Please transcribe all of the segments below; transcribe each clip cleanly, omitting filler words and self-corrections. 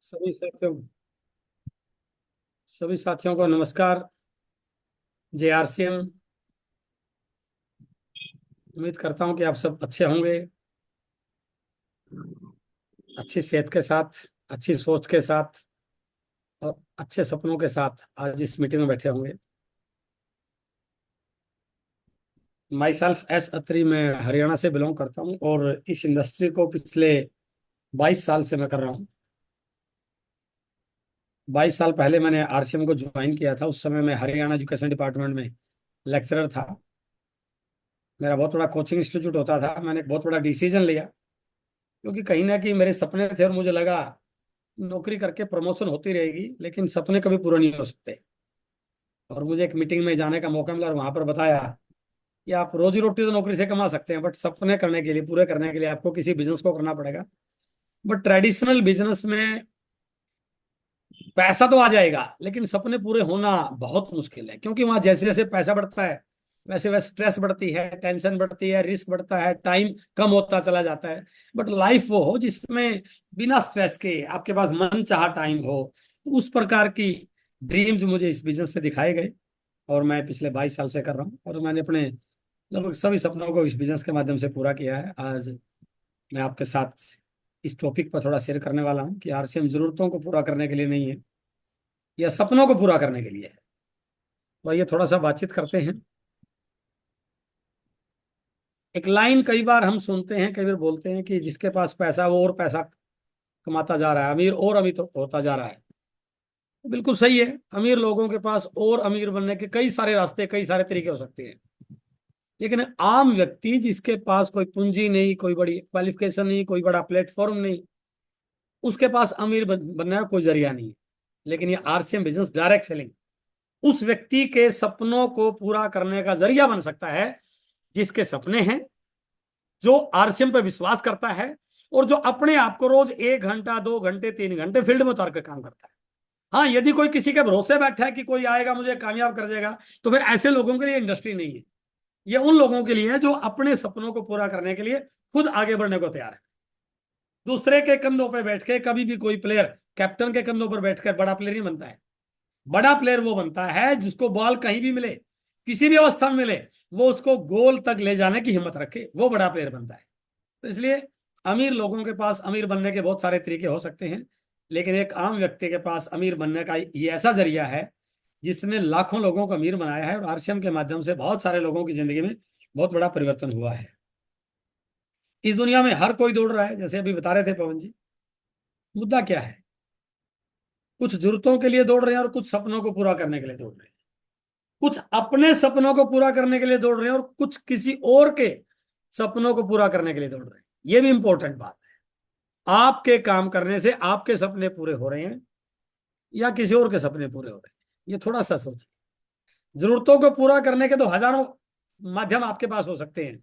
सभी साथियों सभी साथियों को नमस्कार। JRCM। उम्मीद करता हूं कि आप सब अच्छे होंगे, अच्छी सेहत के साथ, अच्छी सोच के साथ और अच्छे सपनों के साथ आज इस मीटिंग में बैठे होंगे। माई सेल्फ एस अत्री, मैं हरियाणा से बिलोंग करता हूं और इस इंडस्ट्री को पिछले 22 साल से मैं कर रहा हूं। 22 साल पहले मैंने RCM को ज्वाइन किया था। उस समय मैं हरियाणा एजुकेशन डिपार्टमेंट में लेक्चरर था। मेरा बहुत बड़ा कोचिंग इंस्टीट्यूट होता था। मैंने एक बहुत बड़ा डिसीजन लिया, क्योंकि कहीं ना कहीं मेरे सपने थे और मुझे लगा नौकरी करके प्रमोशन होती रहेगी लेकिन सपने कभी पूरे नहीं हो सकते। और मुझे एक मीटिंग में जाने का मौका मिला और वहां पर बताया कि आप रोजी रोटी तो नौकरी से कमा सकते हैं, बट सपने करने के लिए, पूरे करने के लिए आपको किसी बिजनेस को करना पड़ेगा। बट ट्रेडिशनल बिजनेस में पैसा तो आ जाएगा लेकिन सपने पूरे होना बहुत मुश्किल है, क्योंकि वहां जैसे जैसे पैसा बढ़ता है वैसे वैसे स्ट्रेस बढ़ती है, टेंशन बढ़ती है, रिस्क बढ़ता है, टाइम कम होता चला जाता है। बट लाइफ वो हो जिसमें बिना स्ट्रेस के आपके पास मन चाहा टाइम हो, उस प्रकार की ड्रीम्स मुझे इस बिजनेस से दिखाए गए। और मैं पिछले 22 साल से कर रहा हूँ और मैंने अपने लगभग सभी सपनों को इस बिजनेस के माध्यम से पूरा किया है। आज मैं आपके साथ इस टॉपिक पर थोड़ा शेयर करने वाला हूँ कि RCM जरूरतों को पूरा करने के लिए नहीं है, या सपनों को पूरा करने के लिए है। तो आइए थोड़ा सा बातचीत करते हैं। एक लाइन कई बार हम सुनते हैं, कई बार बोलते हैं कि जिसके पास पैसा वो और पैसा कमाता जा रहा है, अमीर और अमीर तो होता जा रहा है। तो बिल्कुल सही है। अमीर लोगों के पास और अमीर बनने के कई सारे रास्ते, कई सारे तरीके हो सकते हैं। लेकिन आम व्यक्ति जिसके पास कोई पूंजी नहीं, कोई बड़ी क्वालिफिकेशन नहीं, कोई बड़ा प्लेटफॉर्म नहीं, उसके पास अमीर बनने का कोई जरिया नहीं है। लेकिन ये RCM बिजनेस, डायरेक्ट सेलिंग, उस व्यक्ति के सपनों को पूरा करने का जरिया बन सकता है जिसके सपने हैं, जो RCM पे विश्वास करता है और जो अपने आप को रोज 1 घंटा, 2 घंटे, 3 घंटे फील्ड में उतार कर काम करता है। हाँ, यदि कोई किसी के भरोसे बैठा है कि कोई आएगा मुझे कामयाब कर देगा, तो फिर ऐसे लोगों के लिए इंडस्ट्री नहीं है। ये उन लोगों के लिए है जो अपने सपनों को पूरा करने के लिए खुद आगे बढ़ने को तैयार है। दूसरे के कंधों पर बैठ के कभी भी कोई प्लेयर, कैप्टन के कंधों पर बैठकर बड़ा प्लेयर नहीं बनता है। बड़ा प्लेयर वो बनता है जिसको बॉल कहीं भी मिले, किसी भी अवस्था में मिले, वो उसको गोल तक ले जाने की हिम्मत रखे, वो बड़ा प्लेयर बनता है। तो इसलिए अमीर लोगों के पास अमीर बनने के बहुत सारे तरीके हो सकते हैं, लेकिन एक आम व्यक्ति के पास अमीर बनने का ये ऐसा जरिया है जिसने लाखों लोगों को अमीर बनाया है। और RCM के माध्यम से बहुत सारे लोगों की जिंदगी में बहुत बड़ा परिवर्तन हुआ है। इस दुनिया में हर कोई दौड़ रहा है, जैसे अभी बता रहे थे पवन जी। मुद्दा क्या है? कुछ जरूरतों के लिए दौड़ रहे हैं और कुछ सपनों को पूरा करने के लिए दौड़ रहे हैं। कुछ अपने सपनों को पूरा करने के लिए दौड़ रहे हैं और कुछ किसी और के सपनों को पूरा करने के लिए दौड़ रहे हैं। ये भी इंपॉर्टेंट बात है। आपके काम करने से आपके सपने पूरे हो रहे हैं या किसी और के सपने पूरे हो रहे हैं, ये थोड़ा सा सोचिए। जरूरतों को पूरा करने के तो हजारों माध्यम आपके पास हो सकते हैं,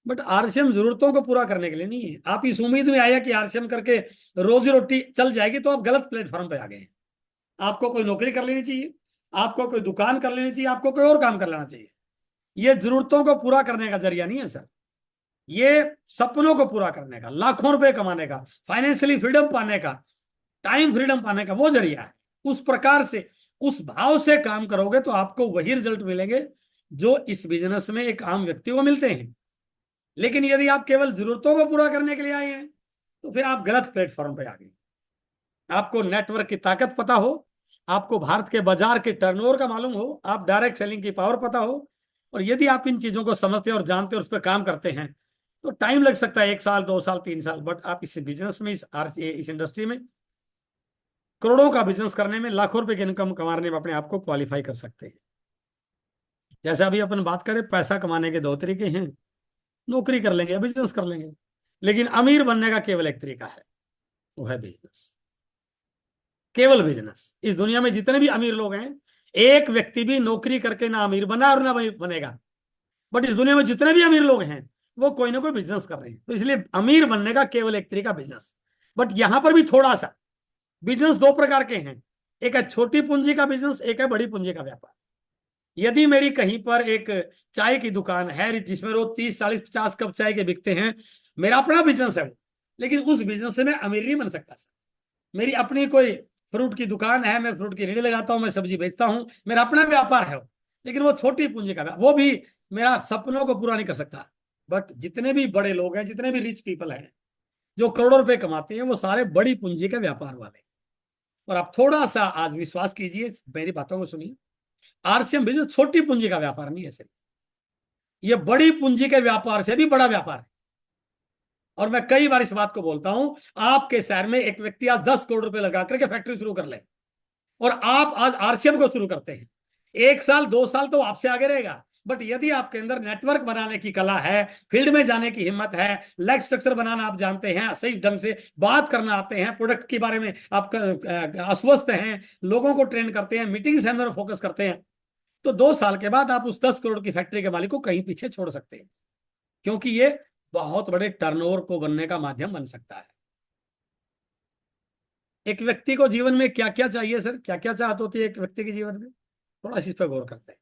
बट RCM जरूरतों को पूरा करने के लिए नहीं है। आप इस उम्मीद में आया कि RCM करके रोजी रोटी चल जाएगी, तो आप गलत प्लेटफॉर्म पे आ गए हैं। आपको कोई नौकरी कर लेनी चाहिए, आपको कोई दुकान कर लेनी चाहिए, आपको कोई और काम कर लेना चाहिए। ये जरूरतों को पूरा करने का जरिया नहीं है सर। ये सपनों को पूरा करने का, लाखों रुपए कमाने का, फाइनेंशियली फ्रीडम पाने का, टाइम फ्रीडम पाने का वो जरिया है। उस प्रकार से, उस भाव से काम करोगे तो आपको वही रिजल्ट मिलेंगे जो इस बिजनेस में एक आम व्यक्ति को मिलते हैं। लेकिन यदि आप केवल जरूरतों को पूरा करने के लिए आए हैं तो फिर आप गलत प्लेटफॉर्म पे आ गए। आपको नेटवर्क की ताकत पता हो, आपको भारत के बाजार के टर्नओवर का मालूम हो, आप डायरेक्ट सेलिंग की पावर पता हो, और यदि आप इन चीजों को समझते और जानते और उस पर काम करते हैं, तो टाइम लग सकता है 1 साल, 2 साल, 3 साल, बट आप इस बिजनेस में, इस इंडस्ट्री में करोड़ों का बिजनेस करने में, लाखों रुपए की इनकम कमाने में अपने आप को क्वालिफाई कर सकते हैं। जैसे अभी अपन बात करें, पैसा कमाने के 2 तरीके हैं। नौकरी कर लेंगे या बिजनेस कर लेंगे। लेकिन अमीर बनने का केवल एक तरीका है, वो है बिजनेस। केवल बिजनेस। इस दुनिया में जितने भी अमीर लोग हैं, एक व्यक्ति भी नौकरी करके ना अमीर बना और ना बनेगा। बट इस दुनिया में जितने भी अमीर लोग हैं वो कोई ना कोई बिजनेस कर रहे हैं। तो इसलिए अमीर बनने का केवल एक तरीका बिजनेस। बट यहां पर भी थोड़ा सा, बिजनेस 2 प्रकार के हैं। एक है छोटी पूंजी का बिजनेस, एक है बड़ी पूंजी का व्यापार। यदि मेरी कहीं पर एक चाय की दुकान है जिसमें रोज 30, 40, 50 कप चाय के बिकते हैं, मेरा अपना बिजनेस है वो, लेकिन उस बिजनेस से मैं अमीर नहीं बन सकता सर। मेरी अपनी कोई फ्रूट की दुकान है, मैं फ्रूट की रेडी लगाता हूँ, मैं सब्जी बेचता हूँ, मेरा अपना व्यापार है वो। लेकिन वो छोटी पूंजी का वो भी मेरा सपनों को पूरा नहीं कर सकता। बट जितने भी बड़े लोग हैं, जितने भी रिच पीपल हैं, जो करोड़ों रुपए कमाते हैं, वो सारे बड़ी पूंजी के व्यापार वाले। और आप थोड़ा सा आज विश्वास कीजिए, मेरी बातों को सुनिए, आरसीएम बिजनेस छोटी पूंजी का व्यापार नहीं है सिर्फ, ये बड़ी पूंजी के व्यापार से भी बड़ा व्यापार है। और मैं कई बार इस बात को बोलता हूं, आपके शहर में एक व्यक्ति आज 10 करोड़ रुपए लगा करके फैक्ट्री शुरू कर ले, और आप आज आरसीएम को शुरू करते हैं, 1 साल 2 साल तो आपसे आगे रहेगा। बट यदि आपके अंदर नेटवर्क बनाने की कला है, फील्ड में जाने की हिम्मत है, लेग स्ट्रक्चर बनाना आप जानते हैं, सही ढंग से बात करना आते हैं, प्रोडक्ट के बारे में आप अस्वस्थ हैं, लोगों को ट्रेन करते हैं, मीटिंग से अंदर फोकस करते हैं, तो 2 साल के बाद आप उस 10 करोड़ की फैक्ट्री के मालिक को कहीं पीछे छोड़ सकते हैं। क्योंकि ये बहुत बड़े टर्नओवर को बनने का माध्यम बन सकता है। एक व्यक्ति को जीवन में क्या क्या चाहिए सर, क्या क्या चाहत होती है एक व्यक्ति के जीवन में, थोड़ा सी इस पर गौर करते हैं।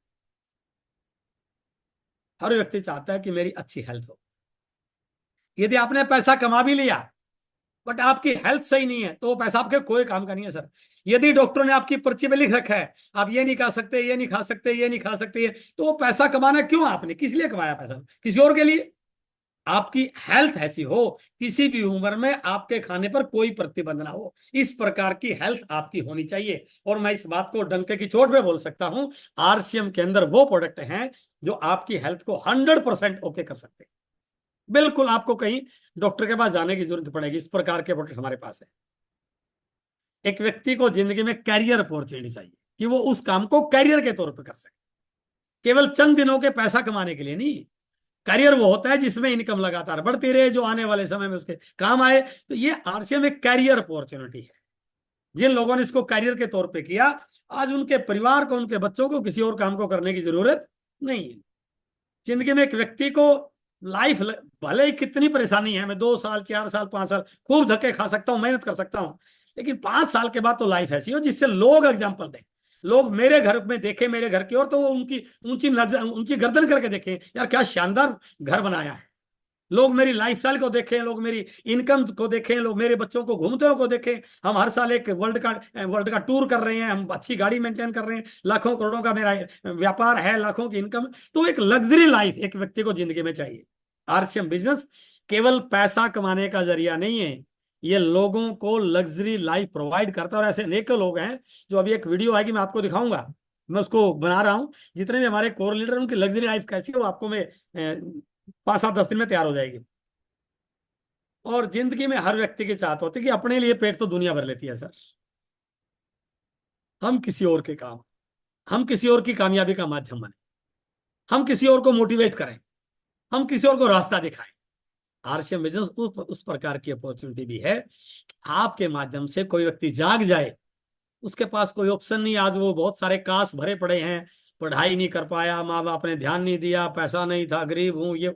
हर व्यक्ति चाहता है कि मेरी अच्छी हेल्थ हो। यदि आपने पैसा कमा भी लिया, बट आपकी हेल्थ सही नहीं है, तो वो पैसा आपके कोई काम का नहीं है सर। यदि डॉक्टर ने आपकी पर्ची में लिख रखा है आप ये नहीं खा सकते, ये नहीं खा सकते, ये नहीं खा सकते, ये, तो वो पैसा कमाना क्यों, आपने किस लिए कमाया पैसा, किसी और के लिए। आपकी हेल्थ ऐसी हो, किसी भी उम्र में आपके खाने पर कोई प्रतिबंध ना हो, इस प्रकार की हेल्थ आपकी होनी चाहिए। और मैं इस बात को डंके की चोट पे बोल सकता हूं, आरसीएम के अंदर वो प्रोडक्ट हैं जो आपकी हेल्थ को 100% ओके कर सकते हैं। बिल्कुल आपको कहीं डॉक्टर के पास जाने की जरूरत पड़ेगी, इस प्रकार के प्रोडक्ट हमारे पास है। एक व्यक्ति को जिंदगी में कैरियर अपॉर्चुनिटी चाहिए कि वो उस काम को कैरियर के तौर पर कर सके, केवल चंद दिनों के पैसा कमाने के लिए नहीं। करियर वो होता है जिसमें इनकम लगातार बढ़ती रहे, जो आने वाले समय में उसके काम आए। तो ये आरसीएम एक कैरियर अपॉर्चुनिटी है। जिन लोगों ने इसको कैरियर के तौर पे किया, आज उनके परिवार को, उनके बच्चों को किसी और काम को करने की जरूरत नहीं है। जिंदगी में एक व्यक्ति को लाइफ, भले ही कितनी परेशानी है, मैं 2 साल 4 साल 5 साल खूब धक्के खा सकता हूं, मेहनत कर सकता हूं, लेकिन 5 साल के बाद तो लाइफ ऐसी हो जिससे लोग एग्जाम्पल दें, लोग मेरे घर में देखें, मेरे घर की ओर, तो वो उनकी ऊंची नजर, ऊंची गर्दन करके देखें, यार क्या शानदार घर बनाया है। लोग मेरी लाइफस्टाइल को देखें, लोग मेरी इनकम को देखें, लोग मेरे बच्चों को घूमते हुए को देखें। हम हर साल एक वर्ल्ड का टूर कर रहे हैं, हम अच्छी गाड़ी मेंटेन कर रहे हैं, लाखों करोड़ों का मेरा व्यापार है, लाखों की इनकम। तो एक लग्जरी लाइफ एक व्यक्ति को जिंदगी में चाहिए। आरसीएम बिजनेस केवल पैसा कमाने का जरिया नहीं है, ये लोगों को लग्जरी लाइफ प्रोवाइड करता है। और ऐसे अनेकों लोग हैं, जो अभी एक वीडियो आएगी मैं आपको दिखाऊंगा, मैं उसको बना रहा हूं, जितने भी हमारे कोर लीडर, उनकी लग्जरी लाइफ कैसी है वो आपको मैं 5 7 10 दिन में तैयार हो जाएगी। और जिंदगी में हर व्यक्ति की चाहत होती है कि अपने लिए पेट तो दुनिया भर लेती है सर, हम किसी और के काम, हम किसी और की कामयाबी का माध्यम बने, हम किसी और को मोटिवेट करें, हम किसी और को रास्ता दिखाएं। आरसीएम बिजनेस उस प्रकार की अपॉर्चुनिटी भी है, आपके माध्यम से कोई व्यक्ति जाग जाए, उसके पास कोई ऑप्शन नहीं। आज वो बहुत सारे कास भरे पड़े हैं, पढ़ाई नहीं कर पाया, माँ बाप ने ध्यान नहीं दिया, पैसा नहीं था, गरीब हूं ये,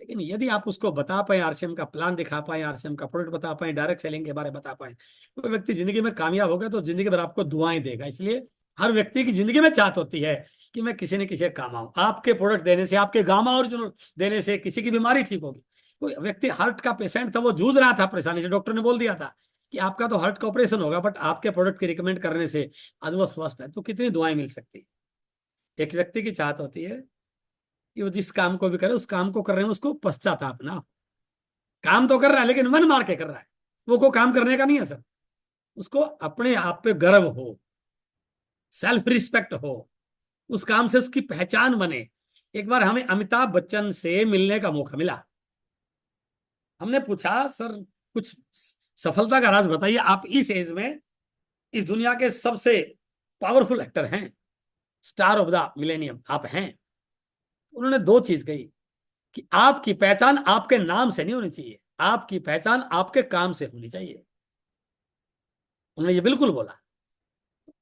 लेकिन यदि आप उसको बता पाए, आरसीएम का प्लान दिखा पाए, आरसीएम का प्रोडक्ट बता पाए, डायरेक्ट सेलिंग के बारे में बता पाए, तो व्यक्ति जिंदगी में कामयाब हो गया तो जिंदगी भर आपको दुआएं देगा। इसलिए हर व्यक्ति की जिंदगी में चाहत होती है कि मैं किसी न किसी काम आऊं। आपके प्रोडक्ट देने से, आपके गामा ओरिजिनल देने से किसी की बीमारी ठीक होगी। कोई व्यक्ति हार्ट का पेशेंट था, वो जूझ रहा था परेशानी से, डॉक्टर ने बोल दिया था कि आपका तो हार्ट का ऑपरेशन होगा, बट आपके प्रोडक्ट की रिकमेंड करने से आज वो स्वस्थ है। तो कितनी दुआएं मिल सकती है। एक व्यक्ति की चाहत होती है कि वो जिस काम को भी करे, उस काम को कर रहे हैं उसको पश्चाताप ना हो। काम तो कर रहा है लेकिन मन मार के कर रहा है, वो को काम करने का नहीं है सर, उसको अपने आप पे गर्व हो, सेल्फ रिस्पेक्ट हो, उस काम से उसकी पहचान बने। एक बार हमें अमिताभ बच्चन से मिलने का मौका मिला, हमने पूछा सर कुछ सफलता का राज बताइए, आप इस एज में इस दुनिया के सबसे पावरफुल एक्टर हैं, स्टार ऑफ द मिलेनियम आप हैं। उन्होंने दो चीज कही कि आपकी पहचान आपके नाम से नहीं होनी चाहिए, आपकी पहचान आपके काम से होनी चाहिए। उन्होंने ये बिल्कुल बोला,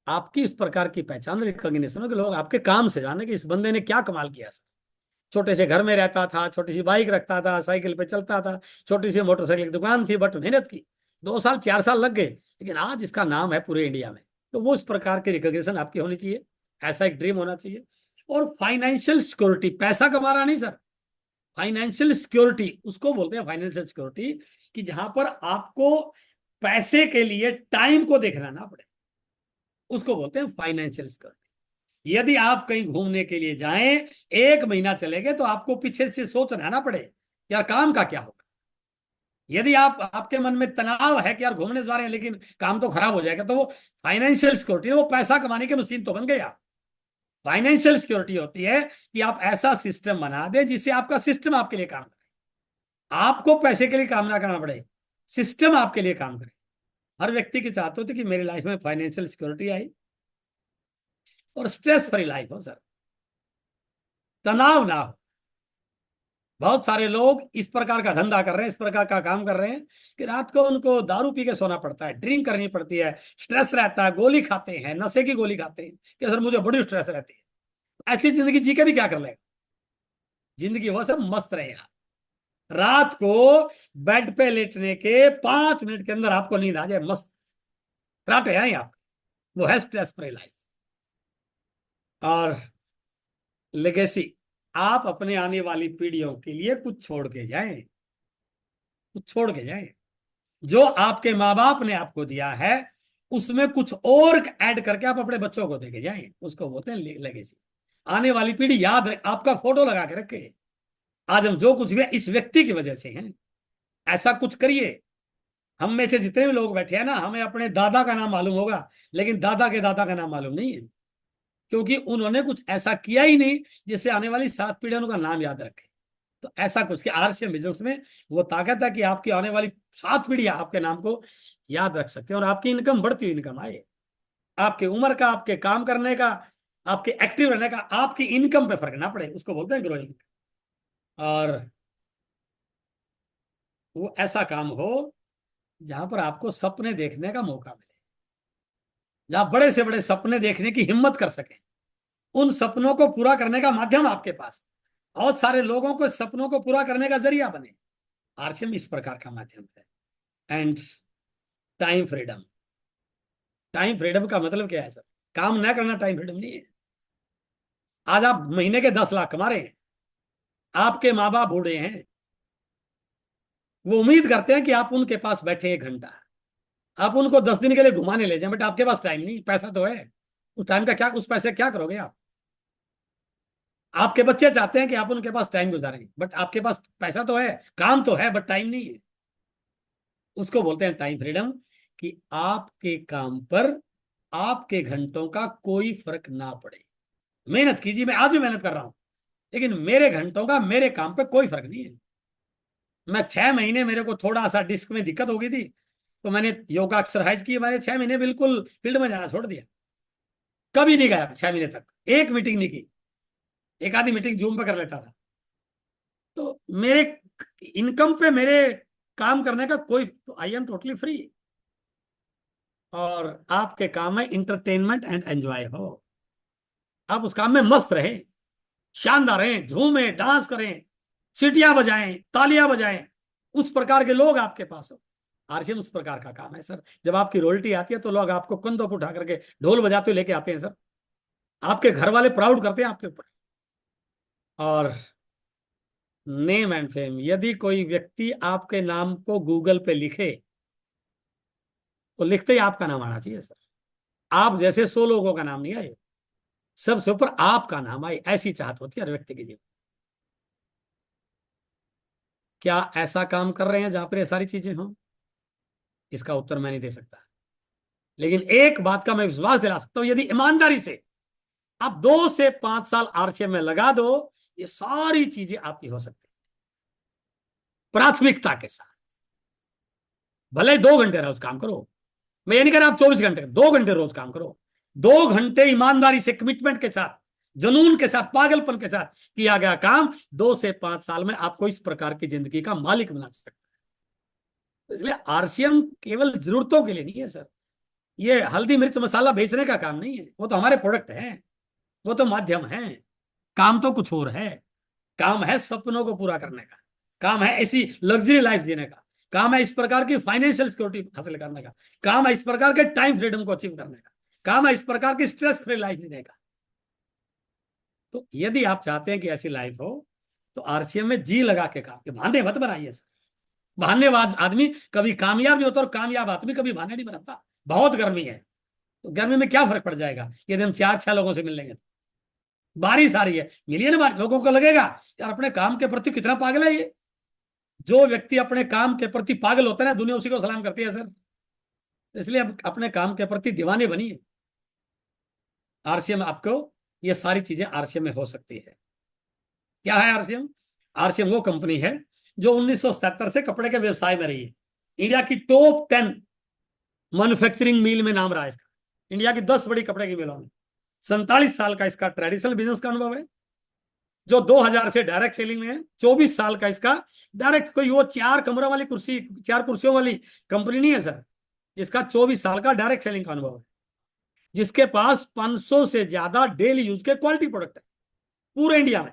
आपकी इस प्रकार की पहचान, रिकॉग्निशन हो कि लोग आपके काम से जाने कि इस बंदे ने क्या कमाल किया सर। छोटे से घर में रहता था, छोटी सी बाइक रखता था, साइकिल पे चलता था, छोटी सी मोटरसाइकिल की दुकान थी, बट मेहनत की, 2 साल 4 साल लग गए, लेकिन आज इसका नाम है पूरे इंडिया में। तो वो इस प्रकार की रिकॉग्निशन आपकी होनी चाहिए, ऐसा एक ड्रीम होना चाहिए। और फाइनेंशियल सिक्योरिटी, पैसा कमा रहा नहीं सर, फाइनेंशियल सिक्योरिटी उसको बोलते हैं, फाइनेंशियल सिक्योरिटी, कि जहां पर आपको पैसे के लिए टाइम को देखना ना पड़े, उसको बोलते हैं फाइनेंशियल सिक्योरिटी। यदि आप कहीं घूमने के लिए जाएं, 1 महीना चले गए, तो आपको पीछे से सोचना ना पड़े यार काम का क्या होगा। यदि आपके मन में तनाव है कि यार घूमने जा रहे हैं लेकिन काम तो खराब हो जाएगा, तो वो फाइनेंशियल सिक्योरिटी, वो पैसा कमाने की मशीन तो बन गई आप। फाइनेंशियल सिक्योरिटी होती है कि आप ऐसा सिस्टम बना दें जिससे आपका सिस्टम आपके लिए काम करे, आपको पैसे के लिए काम ना करना पड़े, सिस्टम आपके लिए काम करे। हर व्यक्ति की चाहते होते कि मेरी लाइफ में फाइनेंशियल सिक्योरिटी आई और स्ट्रेस फ्री लाइफ हो सर, तनाव ना हो। बहुत सारे लोग इस प्रकार का धंधा कर रहे हैं, इस प्रकार का काम कर रहे हैं कि रात को उनको दारू पी के सोना पड़ता है, ड्रिंक करनी पड़ती है, स्ट्रेस रहता है, गोली खाते हैं, नशे की गोली खाते हैं कि सर मुझे बड़ी स्ट्रेस रहती है। ऐसी जिंदगी जी के भी क्या कर लेगा, जिंदगी वो सब मस्त रहे यार। रात को बेड पे लेटने के 5 मिनट के अंदर आपको नींद आ जाए, मस्त राटे हैं आप, वो है स्ट्रेस फ्री लाइफ। और लेगेसी, आप अपने आने वाली पीढ़ियों के लिए कुछ छोड़ के जाएं, कुछ छोड़ के जाएं। जो आपके माँ बाप ने आपको दिया है उसमें कुछ और ऐड करके आप अपने बच्चों को देके जाएं, उसको बोलते हैं लेगेसी। आने वाली पीढ़ी याद रहे, आपका फोटो लगा के रखे, आज हम जो कुछ भी है, इस व्यक्ति की वजह से हैं। ऐसा कुछ करिए। हम में से जितने भी लोग बैठे हैं ना, हमें अपने दादा का नाम मालूम होगा लेकिन दादा के दादा का नाम मालूम नहीं है, क्योंकि उन्होंने कुछ ऐसा किया ही नहीं जिससे आने वाली 7 पीढ़ियां उनका नाम याद रखे। तो ऐसा कुछ कि आरसीएम बिजनेस में वो ताकत है कि आपकी आने वाली 7 पीढ़ियां आपके नाम को याद रख सकते हैं और आपकी इनकम बढ़ती हुई इनकम आए। आपके उम्र का, आपके काम करने का, आपके एक्टिव रहने का, आपकी इनकम पे फर्क ना पड़े, उसको बोलते हैं ग्रोइंग। और वो ऐसा काम हो जहां पर आपको सपने देखने का मौका मिले, जहां बड़े से बड़े सपने देखने की हिम्मत कर सके, उन सपनों को पूरा करने का माध्यम आपके पास, बहुत सारे लोगों को सपनों को पूरा करने का जरिया बने। आरसीएम इस प्रकार का माध्यम है। And time freedom, time freedom का मतलब क्या है सर? काम ना करना टाइम फ्रीडम नहीं है। आज आप महीने के 10 लाख कमा रहे हैं, आपके माँ बाप बूढ़े हैं, वो उम्मीद करते हैं कि आप उनके पास बैठे 1 घंटा, आप उनको 10 दिन के लिए घुमाने ले जाएं, बट आपके पास टाइम नहीं, पैसा तो है, उस टाइम का क्या, उस पैसे क्या करोगे आप? आपके बच्चे चाहते हैं कि आप उनके पास टाइम गुजारें, बट आपके पास पैसा तो है, काम तो है, बट टाइम नहीं है। उसको बोलते हैं टाइम फ्रीडम, कि आपके काम पर आपके घंटों का कोई फर्क ना पड़े। मेहनत कीजिए, मैं आज भी मेहनत कर रहा हूं, लेकिन मेरे घंटों का मेरे काम पे कोई फर्क नहीं है। मैं 6 महीने, मेरे को थोड़ा सा डिस्क में दिक्कत हो गई थी, तो मैंने योगा एक्सरसाइज की, मैंने 6 महीने बिल्कुल फील्ड में जाना छोड़ दिया, कभी नहीं गया 6 महीने तक, एक मीटिंग नहीं की, एक आधी मीटिंग जूम पे कर लेता था। तो मेरे इनकम पे मेरे काम करने का कोई, तो आई एम टोटली फ्री। और आपके काम में इंटरटेनमेंट एंड एंजॉय हो, आप उस काम में मस्त रहें, शानदार रहें, झूमें, डांस करें, सीटियां बजाएं, तालियां बजाएं, उस प्रकार के लोग आपके पास हो। आरसीएम उस प्रकार का काम है सर। जब आपकी रॉयल्टी आती है तो लोग आपको कंधों पर उठा करके ढोल बजाते हुए लेके आते हैं सर, आपके घर वाले प्राउड करते हैं आपके ऊपर। और नेम एंड फेम, यदि कोई व्यक्ति आपके नाम को गूगल पे लिखे तो लिखते ही आपका नाम आना चाहिए सर। आप जैसे 100 लोगों का नाम नहीं आए, सबसे ऊपर आपका नाम आए, ऐसी चाहत होती है हर व्यक्ति की जीवन। क्या ऐसा काम कर रहे हैं जहां पर ये सारी चीजें हों? इसका उत्तर मैं नहीं दे सकता, लेकिन एक बात का मैं विश्वास दिला सकता हूं, यदि ईमानदारी से आप 2 से 5 साल आरसीएम में लगा दो, ये सारी चीजें आपकी हो सकती है, प्राथमिकता के साथ। भले ही 2 घंटे रोज काम करो, मैं ये नहीं कह रहा आप 24 घंटे, 2 घंटे रोज काम करो, 2 घंटे ईमानदारी से, कमिटमेंट के साथ, जुनून के साथ, पागलपन के साथ किया गया काम 2 से 5 साल में आपको इस प्रकार की जिंदगी का मालिक बना सकता है। इसलिए आरसीएम केवल जरूरतों के लिए नहीं है सर, ये हल्दी मिर्च मसाला बेचने का काम नहीं है, वो तो हमारे प्रोडक्ट हैं, वो तो माध्यम है। काम तो कुछ और है, काम है सपनों को पूरा करने का, काम है ऐसी लग्जरी लाइफ जीने का, काम है इस प्रकार की फाइनेंशियल सिक्योरिटी हासिल करने का, काम है इस प्रकार के टाइम फ्रीडम को अचीव करने का, काम है इस प्रकार की स्ट्रेस फ्री लाइफ जीने का। तो यदि आप चाहते हैं कि ऐसी लाइफ हो तो आरसीएम में जी लगा के काम के बहाने मत बनाइए सर। बहानेबाज आदमी कभी कामयाब नहीं होता, और कामयाब आदमी कभी बहाने नहीं बनाता। बहुत गर्मी है, तो गर्मी में क्या फर्क पड़ जाएगा यदि हम 4-6 लोगों से मिल लेंगे तो। बारिश आ रही है, मिलिए ना बारिश, लोगों को लगेगा यार अपने काम के प्रति कितना पागल है ये। जो व्यक्ति अपने काम के प्रति पागल होता है ना, दुनिया उसी को सलाम करती है सर। इसलिए अब अपने काम के प्रति दीवाने बनिए। आरसीएम आपको, ये सारी चीजें आरसीएम में हो सकती है। क्या है आरसीएम? आरसीएम वो कंपनी है जो 1977 से कपड़े के व्यवसाय में रही है। इंडिया की टॉप 10 मैन्युफैक्चरिंग मिल में नाम रहा है इसका। इंडिया की 10 बड़ी कपड़े की मिलों में 47 साल का इसका ट्रेडिशनल बिजनेस का अनुभव है, जो 2000 से डायरेक्ट सेलिंग में है। 24 साल का इसका डायरेक्ट, कोई वो 4 कमरों वाली कुर्सी, 4 कुर्सियों वाली कंपनी नहीं है सर। इसका 24 साल का डायरेक्ट सेलिंग का अनुभव है, जिसके पास 500 से ज्यादा डेली यूज के क्वालिटी प्रोडक्ट है पूरे इंडिया में,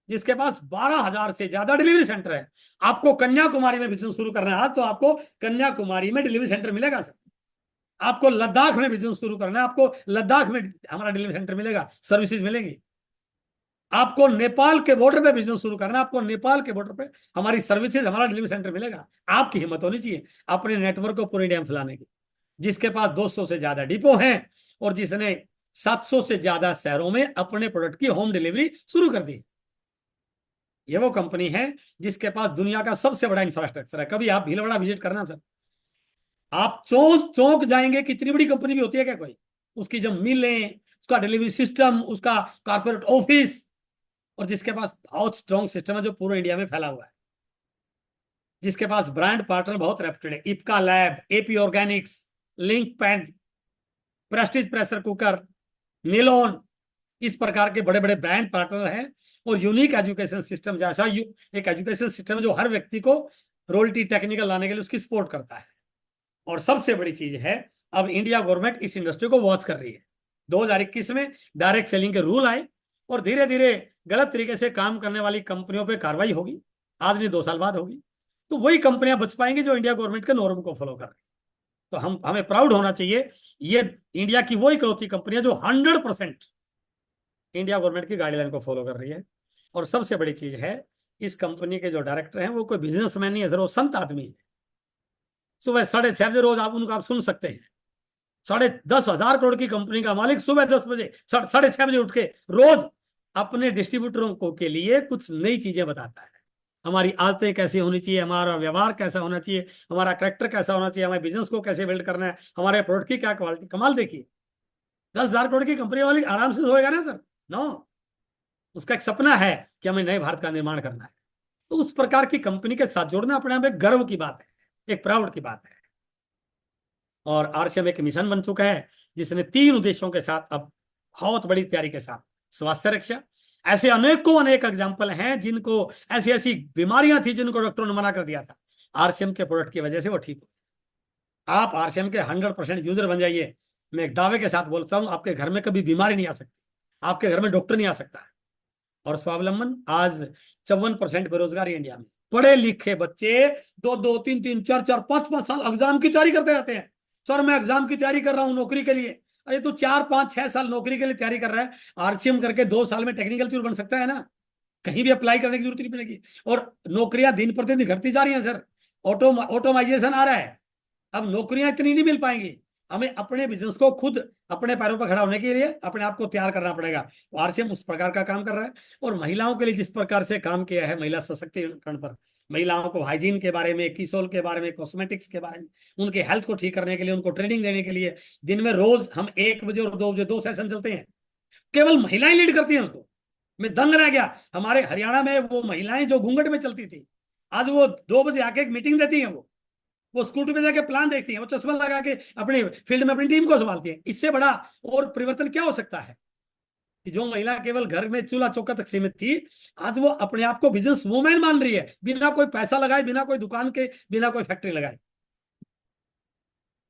जिसके पास 12,000 से ज्यादा डिलीवरी सेंटर है। आपको कन्याकुमारी में बिजनेस शुरू करना है आज, तो आपको कन्याकुमारी में डिलीवरी सेंटर मिलेगा सर। आपको लद्दाख में बिजनेस शुरू करना है, आपको लद्दाख में हमारा डिलीवरी सेंटर मिलेगा, सर्विसेज मिलेंगी। आपको नेपाल के बॉर्डर पे बिजनेस शुरू करना है, आपको नेपाल के बॉर्डर पे हमारी सर्विसेज, हमारा डिलीवरी सेंटर मिलेगा। आपकी हिम्मत होनी चाहिए अपने नेटवर्क को पूरे इंडिया में फैलाने की। जिसके पास 200 से ज्यादा डिपो हैं और जिसने 700 से ज्यादा शहरों में अपने प्रोडक्ट की होम डिलीवरी शुरू कर दी। ये वो कंपनी है जिसके पास दुनिया का सबसे बड़ा इंफ्रास्ट्रक्चर है। कभी आप भीलवाड़ा विजिट करना सर, आप चौंक चौंक जाएंगे कि इतनी बड़ी कंपनी भी होती है क्या कोई। उसकी जब मिलें, उसका डिलीवरी सिस्टम, उसका कॉर्पोरेट ऑफिस, और जिसके पास बहुत स्ट्रॉन्ग सिस्टम है जो पूरे इंडिया में फैला हुआ है। जिसके पास ब्रांड पार्टनर बहुत रेप्यूटेड है, Ipca lab, AP organics, Linc पैंट, प्रेस्टीज प्रेशर कुकर, निलोन, इस प्रकार के बड़े बड़े ब्रांड पार्टनर हैं। और यूनिक एजुकेशन सिस्टम जैसा एक एजुकेशन सिस्टम जो हर व्यक्ति को रोयल्टी टेक्निकल लाने के लिए उसकी सपोर्ट करता है। और सबसे बड़ी चीज है, अब इंडिया गवर्नमेंट इस इंडस्ट्री को वॉच कर रही है। 2021 में डायरेक्ट सेलिंग के रूल आए और धीरे धीरे गलत तरीके से काम करने वाली कंपनियों पर कार्रवाई होगी। आज नहीं 2 साल बाद होगी, तो वही कंपनियां बच पाएंगी जो इंडिया गवर्नमेंट के नॉर्म को फॉलो कर रही है। तो हमें प्राउड होना चाहिए, ये इंडिया की वो इकलौती कंपनी है जो 100% इंडिया गवर्नमेंट की गाइडलाइन को फॉलो कर रही है। और सबसे बड़ी चीज है, इस कंपनी के जो डायरेक्टर हैं वो कोई बिजनेसमैन नहीं है सर, वो संत आदमी है। सुबह 6:30 बजे रोज आप सुन सकते हैं। 10,500 करोड़ की कंपनी का मालिक सुबह 10 बजे 6:30 बजे उठ के रोज अपने डिस्ट्रीब्यूटरों को के लिए कुछ नई चीजें बताता है। हमारी आदतें कैसी होनी चाहिए, हमारा व्यवहार कैसा होना चाहिए, हमारा करेक्टर कैसा होना चाहिए, हमारे बिजनेस को कैसे बिल्ड करना है, हमारे प्रोडक्ट की क्या क्वालिटी। कमाल देखिए, 10,000 करोड़ की कंपनी वाली आराम से सोएगा ना सर? नो, उसका एक सपना है कि हमें नए भारत का निर्माण करना है। तो उस प्रकार की कंपनी के साथ जुड़ना अपने आप एक गर्व की बात है, एक प्राउड की बात है। और आरसीएम एक मिशन बन चुका है जिसने 3 उद्देश्यों के साथ अब बहुत बड़ी तैयारी के साथ स्वास्थ्य रक्षा। ऐसे अनेकों अनेक एग्जाम्पल हैं जिनको ऐसी ऐसी बीमारियां थी जिनको डॉक्टरों ने मना कर दिया था, आरसीएम के प्रोडक्ट की वजह से वो ठीक हो। आप आरसीएम के 100% यूजर बन जाइए, मैं एक दावे के साथ बोलता हूं, आपके घर में कभी बीमारी नहीं आ सकती, आपके घर में डॉक्टर नहीं आ सकता है। और स्वावलंबन, आज 54% बेरोजगारी इंडिया में। पढ़े लिखे बच्चे 2-2, 3-3, 4-4, 5-5 साल एग्जाम की तैयारी करते रहते हैं। सर मैं एग्जाम की तैयारी कर रहा हूं नौकरी के लिए। अरे तो 4-5-6 साल नौकरी के लिए तैयारी कर रहा है, आरसीएम करके 2 साल में टेक्निकल चूर बन सकता है ना, कहीं भी अप्लाई करने की जरूरत नहीं पड़ेगी। और नौकरियां दिन प्रतिदिन घटती जा रही हैं सर, ऑटोमाइजेशन आ रहा है, अब नौकरियां इतनी नहीं मिल पाएंगी। हमें अपने बिजनेस को खुद अपने पैरों पर खड़ा होने के लिए अपने आप को तैयार करना पड़ेगा। तो आरसीएम उस प्रकार का काम कर रहा है। और महिलाओं के लिए जिस प्रकार से काम किया है, महिला सशक्तिकरण पर, महिलाओं को हाइजीन के बारे में, किसोल के बारे में, कॉस्मेटिक्स के बारे में, उनके हेल्थ को ठीक करने के लिए, उनको ट्रेनिंग देने के लिए दिन में रोज हम 1 बजे और 2 बजे 2 सेशन चलते हैं, केवल महिलाएं लीड करती हैं उसको। मैं दंग रह गया, हमारे हरियाणा में वो महिलाएं जो घूंघट में चलती थी, आज वो 2 बजे आके एक मीटिंग देती हैं। वो स्कूटी पे जाके प्लान देखती हैं, वो चश्मा लगा के अपने फील्ड में अपनी टीम को संभालती हैं। इससे बड़ा और परिवर्तन क्या हो सकता है कि जो महिला केवल घर में चूल्हा चौका तक सीमित थी, आज वो अपने आप को बिजनेस वूमेन मान रही है, बिना कोई पैसा लगाए, बिना कोई दुकान के, बिना कोई फैक्ट्री लगाए।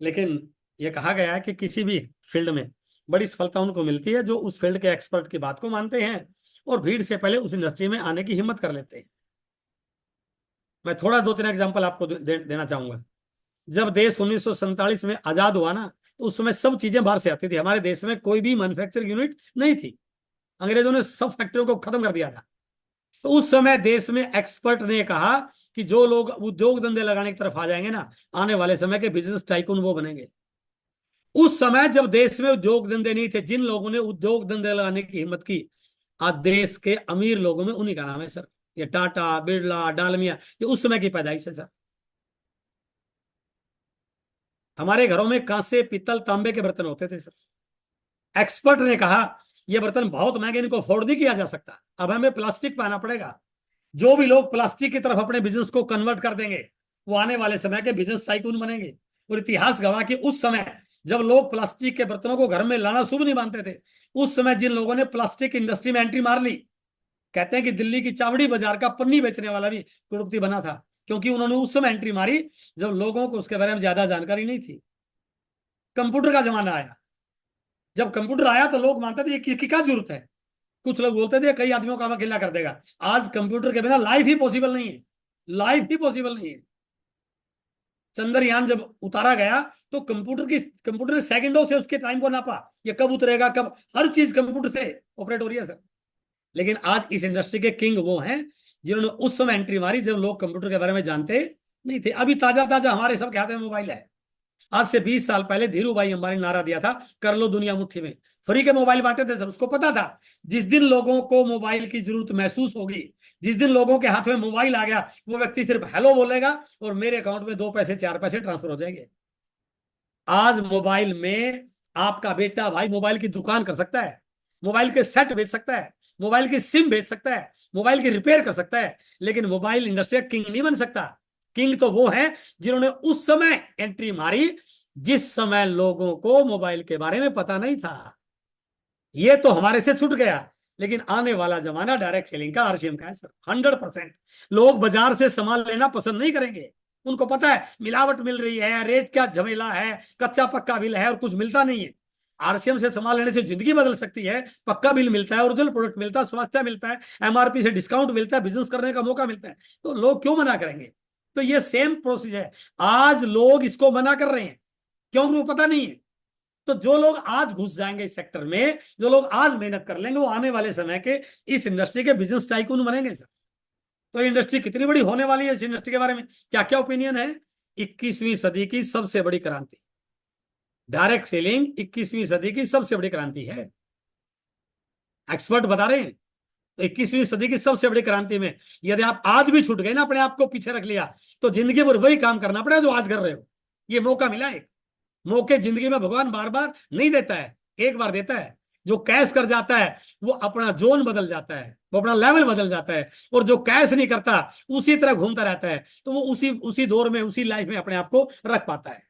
लेकिन ये कहा गया है कि किसी भी फील्ड में बड़ी सफलता उनको मिलती है जो उस फील्ड के एक्सपर्ट की बात को मानते हैं और भीड़ से पहले उस इंडस्ट्री में आने की हिम्मत कर लेते हैं। मैं थोड़ा 2-3 एग्जाम्पल आपको देना चाहूंगा। जब देश 1947 में आजाद हुआ ना, तो उस समय सब चीजें बाहर से आती थी, हमारे देश में कोई भी मैन्युफैक्चरिंग यूनिट नहीं थी, अंग्रेजों ने सब फैक्ट्रियों को खत्म कर दिया था। तो उस समय देश में एक्सपर्ट ने कहा कि जो लोग उद्योग धंधे लगाने की तरफ आ जाएंगे ना, आने वाले समय के बिजनेस टाइकून वो बनेंगे। उस समय जब देश में उद्योग धंधे नहीं थे, जिन लोगों ने उद्योग धंधे लगाने की हिम्मत की, आज देश के अमीर लोगों में उन्हीं का नाम है सर। ये टाटा, बिरला, डालमिया, ये उस समय की पैदाइश है सर। हमारे घरों में कांसे, पीतल, तांबे के बर्तन होते थे सर। एक्सपर्ट ने कहा ये बर्तन बहुत महंगे, इनको अफोर्ड नहीं किया जा सकता, अब हमें प्लास्टिक पाना पड़ेगा। जो भी लोग प्लास्टिक की तरफ अपने बिजनेस को कन्वर्ट कर देंगे, वो आने वाले समय के बिजनेस टाइकून बनेंगे। और इतिहास गवाह कि उस समय जब लोग प्लास्टिक के बर्तनों को घर में लाना शुभ नहीं मानते थे, उस समय जिन लोगों ने प्लास्टिक इंडस्ट्री में एंट्री मार ली, कहते हैं कि दिल्ली की चावड़ी बाजार का पन्नी बेचने वाला भी करोड़पति बना था, क्योंकि उन्होंने उस समय एंट्री मारी जब लोगों को उसके बारे में ज्यादा जानकारी नहीं थी। कंप्यूटर का जमाना आया, जब कंप्यूटर आया तो लोग मानते थे ये किसकी क्या जरूरत है। कुछ लोग बोलते थे कई आदमियों का काम अकेला कर देगा। आज कंप्यूटर के बिना लाइफ ही पॉसिबल नहीं है, लाइफ ही पॉसिबल नहीं है। चंद्रयान जब उतारा गया तो कंप्यूटर ने सेकंडों से उसके टाइम को नापा, ये कब उतरेगा कब, हर चीज कंप्यूटर से ऑपरेट हो रही है सर। लेकिन आज इस इंडस्ट्री के किंग वो हैं जिन्होंने उस समय एंट्री मारी जब लोग कंप्यूटर के बारे में जानते नहीं थे। अभी ताजा ताजा हमारे सबके हाथ में मोबाइल है। आज से 20 साल पहले धीरू भाई अंबानी ने नारा दिया था, कर लो दुनिया मुट्ठी में। फ्री के मोबाइल बांटे थे सर। उसको पता था जिस दिन लोगों को मोबाइल की जरूरत महसूस होगी, जिस दिन लोगों के हाथ में मोबाइल आ गया, वो व्यक्ति सिर्फ हेलो बोलेगा और मेरे अकाउंट में 2 पैसे 4 पैसे ट्रांसफर हो जाएंगे। आज मोबाइल में आपका बेटा भाई मोबाइल की दुकान कर सकता है, मोबाइल के सेट बेच सकता है, मोबाइल की सिम बेच सकता है, मोबाइल की रिपेयर कर सकता है, लेकिन मोबाइल इंडस्ट्री का किंग नहीं बन सकता। किंग तो वो है जिन्होंने उस समय एंट्री मारी जिस समय लोगों को मोबाइल के बारे में पता नहीं था। ये तो हमारे से छूट गया, लेकिन आने वाला जमाना डायरेक्ट सेलिंग का, आरसीएम का है सर। 100% लोग बाजार से सामान लेना पसंद नहीं करेंगे। उनको पता है मिलावट मिल रही है, रेट क्या झमेला है, कच्चा पक्का बिल है और कुछ मिलता नहीं है। आरसीएम से सामान लेने से जिंदगी बदल सकती है। पक्का बिल मिलता है, ओरिजिनल प्रोडक्ट मिलता है, सस्ता मिलता है, एमआरपी से डिस्काउंट मिलता है, बिजनेस करने का मौका मिलता है, तो लोग क्यों मना करेंगे। तो ये सेम प्रोसीजर है। आज लोग इसको मना कर रहे हैं क्योंकि उनको पता नहीं है। तो जो लोग आज घुस जाएंगे इस सेक्टर में, जो लोग आज मेहनत कर लेंगे, वो आने वाले समय के इस इंडस्ट्री के बिजनेस टाइकून बनेंगे सर। तो इंडस्ट्री कितनी बड़ी होने वाली है, इस इंडस्ट्री के बारे में क्या क्या ओपिनियन है। 21वीं सदी की सबसे बड़ी क्रांति, डायरेक्ट सेलिंग 21वीं सदी की सबसे बड़ी क्रांति है, एक्सपर्ट बता रहे हैं। तो 21वीं सदी की सबसे बड़ी क्रांति में यदि आप आज भी छूट गए ना, अपने आप को पीछे रख लिया, तो जिंदगी भर वही काम करना पड़ेगा जो आज कर रहे हो। ये मौका मिला है। मौके जिंदगी में भगवान बार बार नहीं देता है, एक बार देता है। जो कैश कर जाता है वो अपना जोन बदल जाता है, वो अपना लेवल बदल जाता है, और जो कैश नहीं करता उसी तरह घूमता रहता है, तो वो उसी उसी दौर में, उसी लाइफ में अपने आप को रख पाता है।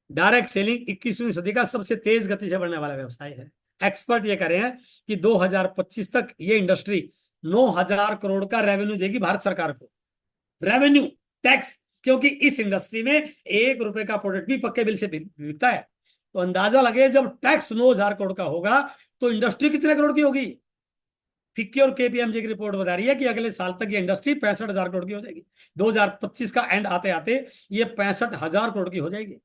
डायरेक्ट सेलिंग 21वीं सदी का सबसे तेज गति से बढ़ने वाला व्यवसाय है। एक्सपर्ट ये कह रहे हैं कि 2025 तक ये इंडस्ट्री 9,000 करोड़ का रेवेन्यू देगी भारत सरकार को। रेवेन्यू, टैक्स, क्योंकि इस इंडस्ट्री में 1 रुपए का प्रोडक्ट भी पक्के बिल से बिकता है। तो अंदाजा लगे जब टैक्स 9,000 करोड़ का होगा तो इंडस्ट्री कितने करोड़ की होगी। फिक्की और केपीएमजी की रिपोर्ट बता रही है कि अगले साल तक ये इंडस्ट्री 65,000 करोड़ की हो जाएगी। 2025 का एंड आते आते ये 65,000 करोड़ की हो जाएगी।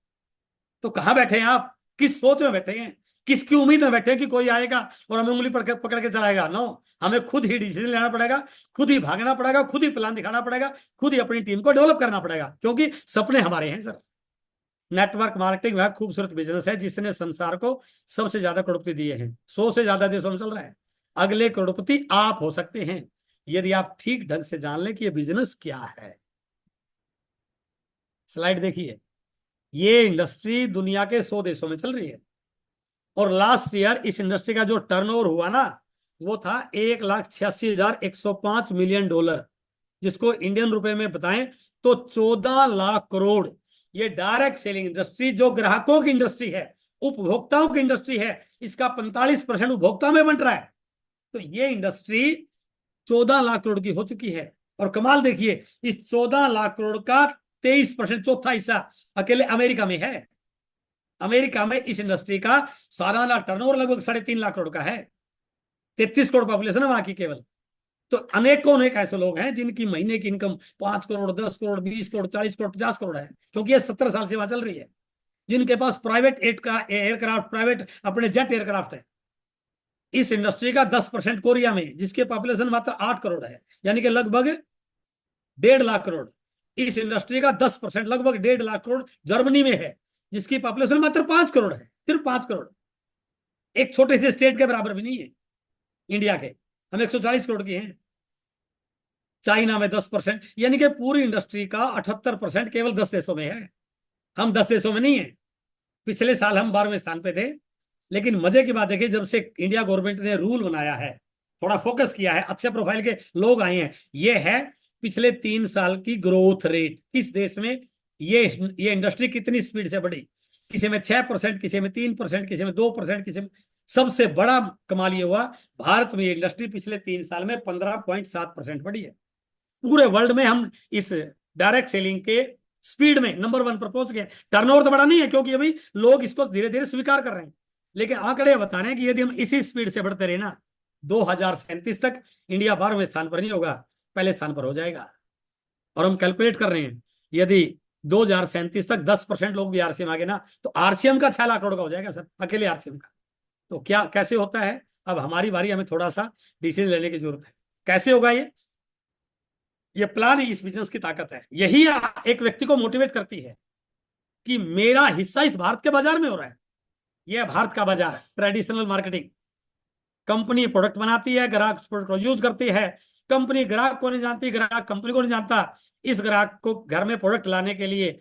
तो कहां बैठे हैं आप, किस सोच में बैठे हैं, किसकी उम्मीद में बैठे हैं कि कोई आएगा और हमें उंगली पकड़ के चलाएगा। नो, हमें खुद ही डिसीजन लेना पड़ेगा, खुद ही भागना पड़ेगा, खुद ही प्लान दिखाना पड़ेगा, खुद ही अपनी टीम को डेवलप करना पड़ेगा, क्योंकि सपने हमारे हैं सर। नेटवर्क मार्केटिंग वह खूबसूरत बिजनेस है जिसने संसार को सबसे ज्यादा करोड़पति दिए हैं। 100 से ज्यादा देशों में चल रहा है। अगले करोड़पति आप हो सकते हैं यदि आप ठीक ढंग से जान लें कि यह बिजनेस क्या है। स्लाइड देखिए। ये इंडस्ट्री दुनिया के 100 देशों में चल रही है, और लास्ट ईयर इस इंडस्ट्री का जो टर्नओवर हुआ ना, वो था 1,86,105 मिलियन डॉलर, जिसको इंडियन रुपए में बताएं तो 14 लाख करोड़। ये डायरेक्ट सेलिंग इंडस्ट्री जो ग्राहकों की इंडस्ट्री है, उपभोक्ताओं की इंडस्ट्री है, इसका 45% उपभोक्ता में बन रहा है। तो ये इंडस्ट्री 14 लाख करोड़ की हो चुकी है। और कमाल देखिए, इस 14 लाख करोड़ का 23%, चौथा हिस्सा अकेले अमेरिका में है। अमेरिका में इस इंडस्ट्री का सालाना टर्नओवर लगभग 3.5 लाख करोड़ का है। 33 करोड़ पॉपुलेशन है वहां की केवल। तो अनेकों अनेक ऐसे लोग हैं जिनकी महीने की इनकम 5 करोड़, 10 करोड़, 20 करोड़, 40 करोड़, 50 करोड़ है, क्योंकि ये 17 साल से वहां चल रही है। जिनके पास प्राइवेट एयरक्राफ्ट, प्राइवेट अपने जेट एयरक्राफ्ट है। इस इंडस्ट्री का 10% कोरिया में, जिसके पॉपुलेशन मात्र 8 करोड़ है, यानी कि लगभग 1.5 लाख करोड़। इस इंडस्ट्री का 10% लगभग 1.5 लाख करोड़ जर्मनी में है, जिसकी पॉपुलेशन मात्र 5 करोड़ है, सिर्फ 5 करोड़। एक छोटे से स्टेट के बराबर भी नहीं है इंडिया के। हम 140 करोड़ के हैं। चाइना में 10%, यानी कि पूरी इंडस्ट्री का 78% केवल 10 देशों में है। हम 10 देशों में नहीं है। पिछले साल हम 12वें स्थान पे थे। लेकिन मजे की बात देखिए, जब से इंडिया गवर्नमेंट ने रूल बनाया है, थोड़ा फोकस किया है, अच्छे प्रोफाइल के लोग आए हैं, ये है पिछले 3 साल की ग्रोथ रेट किस देश में, ये इंडस्ट्री कितनी स्पीड से बढ़ी। किसी में 6%, किसी में 3%, किसी में 2%, किसी में सबसे बड़ा कमाल ये हुआ, भारत में ये इंडस्ट्री पिछले 3 साल में 15.7% बढ़ी है। पूरे वर्ल्ड में हम इस डायरेक्ट सेलिंग के स्पीड में नंबर 1 पर पहुंच गए। टर्नओवर तो बड़ा नहीं है, क्योंकि अभी लोग इसको धीरे धीरे स्वीकार कर रहे हैं, लेकिन आंकड़े बता रहे हैं कि यदि हम इसी स्पीड से बढ़ते रहे ना, 2037 तक इंडिया 12वें स्थान पर नहीं होगा, पहले स्थान पर हो जाएगा। और हम कैलकुलेट कर रहे हैं, यदि 2037 तक 10% लोग भी आरसीएम आ गए ना, तो आरसीएम का 6 लाख करोड़ का हो जाएगा सर, अकेले आरसीएम का। तो क्या कैसे होता है, अब हमारी बारी, हमें थोड़ा सा डिसीजन लेने की जरूरत है। कैसे होगा ये प्लान ही इस बिजनेस की ताकत है। यही एक व्यक्ति को मोटिवेट करती है कि मेरा हिस्सा इस भारत के बाजार में हो रहा है। यह भारत का बाजार है। ट्रेडिशनल मार्केटिंग, कंपनी प्रोडक्ट बनाती है, ग्राहक प्रोडक्ट को यूज करती है। कंपनी ग्राहक को नहीं जानती, ग्राहक कंपनी को नहीं जानता। इस ग्राहक को घर में प्रोडक्ट लाने के लिए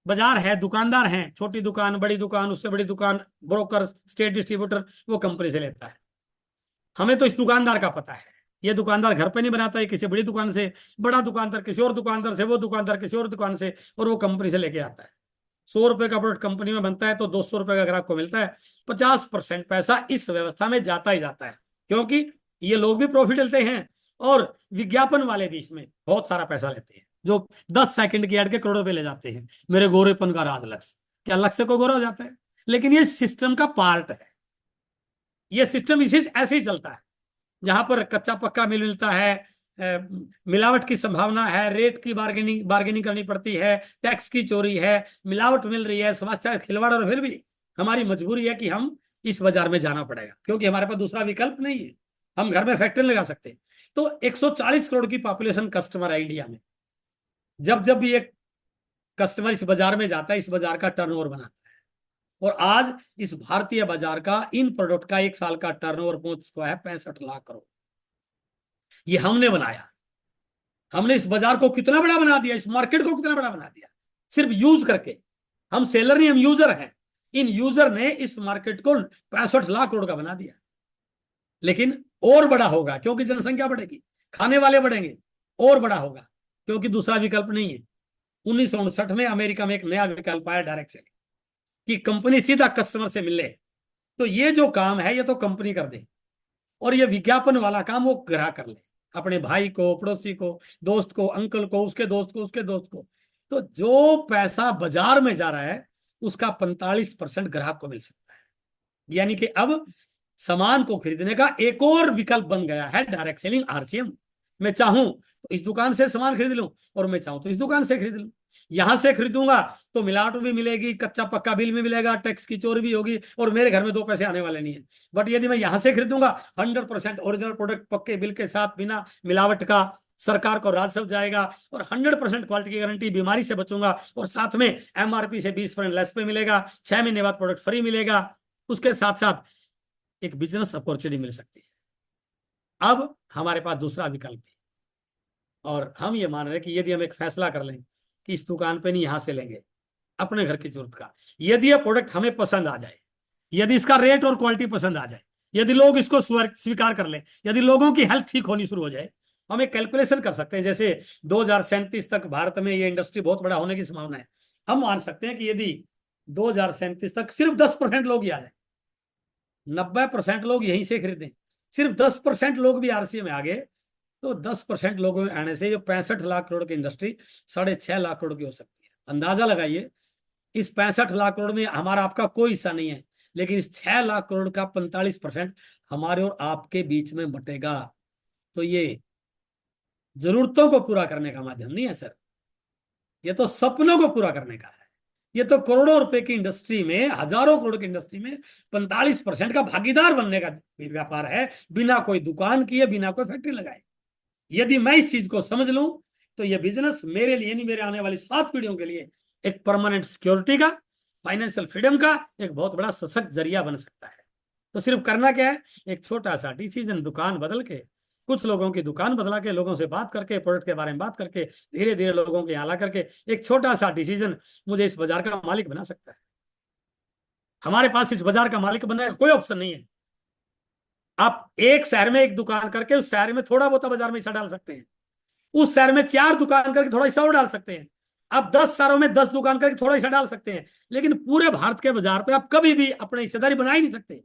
बाजार है, दुकानदार हैं, छोटी दुकान, बड़ी दुकान, उससे बड़ी दुकान, ब्रोकर, स्टेट डिस्ट्रीब्यूटर, वो कंपनी से लेता है। हमें तो इस दुकानदार का पता है। ये दुकानदार घर पे नहीं बनाता है, किसी बड़ी दुकान से, बड़ा दुकानदार किसी और दुकानदार से, वो दुकानदार किसी और दुकान से, और वो कंपनी से लेके आता है। 100 रुपए का प्रोडक्ट कंपनी में बनता है तो 200 रुपए का ग्राहक को मिलता है। 50% पैसा इस व्यवस्था में जाता ही जाता है, क्योंकि ये लोग भी प्रॉफिट लेते हैं और विज्ञापन वाले भी इसमें बहुत सारा पैसा लेते हैं, जो 10 सेकंड की एड के करोड़ों रुपए ले जाते हैं। मेरे गोरेपन का राज लक्ष्य, क्या लक्ष्य को गोरा हो जाता है? लेकिन ये सिस्टम का पार्ट है। ये सिस्टम इसी ऐसे ही चलता है, जहां पर कच्चा पक्का मिल मिलता है, मिलावट की संभावना है, रेट की बार्गेनिंग बार्गेनिंग करनी पड़ती है, टैक्स की चोरी है, मिलावट मिल रही है, स्वास्थ्य का खिलवाड़, और फिर भी हमारी मजबूरी है कि हम इस बाजार में जाना पड़ेगा, क्योंकि हमारे पास दूसरा विकल्प नहीं है। हम घर में फैक्ट्री लगा सकते हैं। तो 140 करोड़ की पॉपुलेशन कस्टमर है इंडिया में। जब जब भी एक कस्टमर इस बाजार में जाता है, इस बाजार का टर्नओवर बनाता है। और आज इस भारतीय बाजार का इन प्रोडक्ट का 1 साल का टर्नओवर पहुंच चुका है 65 लाख करोड़। ये हमने बनाया। हमने इस बाजार को कितना बड़ा बना दिया, इस मार्केट को कितना बड़ा बना दिया, सिर्फ यूज करके। हम सेलर नहीं, हम यूजर हैं। इन यूजर ने इस मार्केट को 65 लाख करोड़ का बना दिया। लेकिन और बड़ा होगा, क्योंकि जनसंख्या बढ़ेगी, खाने वाले बढ़ेंगे, और बड़ा होगा, क्योंकि दूसरा विकल्प नहीं है। 1959 में अमेरिका में एक नया विकल्प आया, डायरेक्ट सेलिंग, कि कंपनी सीधा कस्टमर से मिले। तो ये जो काम है ये तो कंपनी कर दे, और ये विज्ञापन वाला काम वो ग्राहक कर ले, अपने भाई को, पड़ोसी को, दोस्त को, अंकल को, उसके दोस्त को, उसके दोस्त को। तो जो पैसा बाजार में जा रहा है उसका 45% ग्राहक को मिल सकता है। यानी कि अब सामान को खरीदने का एक और विकल्प बन गया है डायरेक्ट सेलिंग, आरसीएम। मैं चाहूं तो इस दुकान से सामान खरीद लूं, और मैं चाहूं तो इस दुकान से खरीद लूं। यहां से खरीदूंगा तो मिलावट भी मिलेगी, कच्चा पक्का बिल भी मिलेगा, टैक्स की चोरी भी होगी, और मेरे घर में 2 पैसे आने वाले नहीं है। बट यदि मैं यहां से खरीदूंगा, 100% ओरिजिनल प्रोडक्ट, पक्के बिल के साथ, बिना मिलावट का, सरकार को राजस्व जाएगा, और 100% क्वालिटी की गारंटी, बीमारी से बचूंगा, और साथ में एमआरपी से 20% लेस पे मिलेगा, 6 महीने बाद प्रोडक्ट फ्री मिलेगा। उसके साथ साथ एक बिजनेस अपॉर्चुनिटी मिल सकती है। अब हमारे पास दूसरा विकल्प है, और हम ये मान रहे हैं कि यदि हम एक फैसला कर लें कि इस दुकान पे नहीं, यहां से लेंगे अपने घर की जरूरत का, यदि ये प्रोडक्ट हमें पसंद आ जाए, यदि इसका रेट और क्वालिटी पसंद आ जाए, यदि लोग इसको स्वीकार कर लें, यदि लोगों की हेल्थ ठीक होनी शुरू हो जाए, हम एक कैलकुलेशन कर सकते हैं। जैसे 2037 तक भारत में ये इंडस्ट्री बहुत बड़ा होने की संभावना है। हम मान सकते हैं कि यदि 2037 तक सिर्फ 10% लोग ही आ जाए, 90% लोग यहीं से खरीदें, सिर्फ 10% लोग भी आरसीए में आ गए, तो 10% लोगों में आने से ये 65 लाख करोड़ की इंडस्ट्री 6.5 लाख करोड़ की हो सकती है। अंदाजा लगाइए, इस 65 लाख करोड़ में हमारा आपका कोई हिस्सा नहीं है, लेकिन इस 6 लाख करोड़ का 45% हमारे और आपके बीच में बटेगा। तो ये जरूरतों को पूरा करने का माध्यम नहीं है सर, ये तो सपनों को पूरा करने का है। ये तो करोड़ों रुपए की इंडस्ट्री में, हजारों करोड़ की इंडस्ट्री में 45% का भागीदार बनने का व्यापार है, बिना कोई दुकान किए, बिना कोई फैक्ट्री लगाए। यदि मैं इस चीज को समझ लूं तो ये बिजनेस मेरे लिए नहीं, मेरे आने वाली 7 पीढ़ियों के लिए एक परमानेंट सिक्योरिटी का, फाइनेंशियल फ्रीडम का एक बहुत बड़ा सशक्त जरिया बन सकता है। तो सिर्फ करना क्या है, एक छोटा सा डिसीजन, दुकान बदल के, कुछ लोगों की दुकान बदला के, लोगों से बात करके, प्रोडक्ट के बारे में बात करके, धीरे धीरे लोगों के यहाँ ला करके, एक छोटा सा डिसीजन मुझे इस बाजार का मालिक बना सकता है। हमारे पास इस बाजार का मालिक बनने का कोई ऑप्शन नहीं है। आप एक शहर में एक दुकान करके उस शहर में थोड़ा बहुत बाजार में हिस्सा डाल सकते हैं, उस शहर में 4 दुकान करके थोड़ा हिस्सा और डाल सकते हैं, आप 10 शहरों में 10 दुकान करके थोड़ा हिस्सा डाल सकते हैं, लेकिन पूरे भारत के बाजार पे आप कभी भी अपनी हिस्सेदारी बना ही नहीं सकते,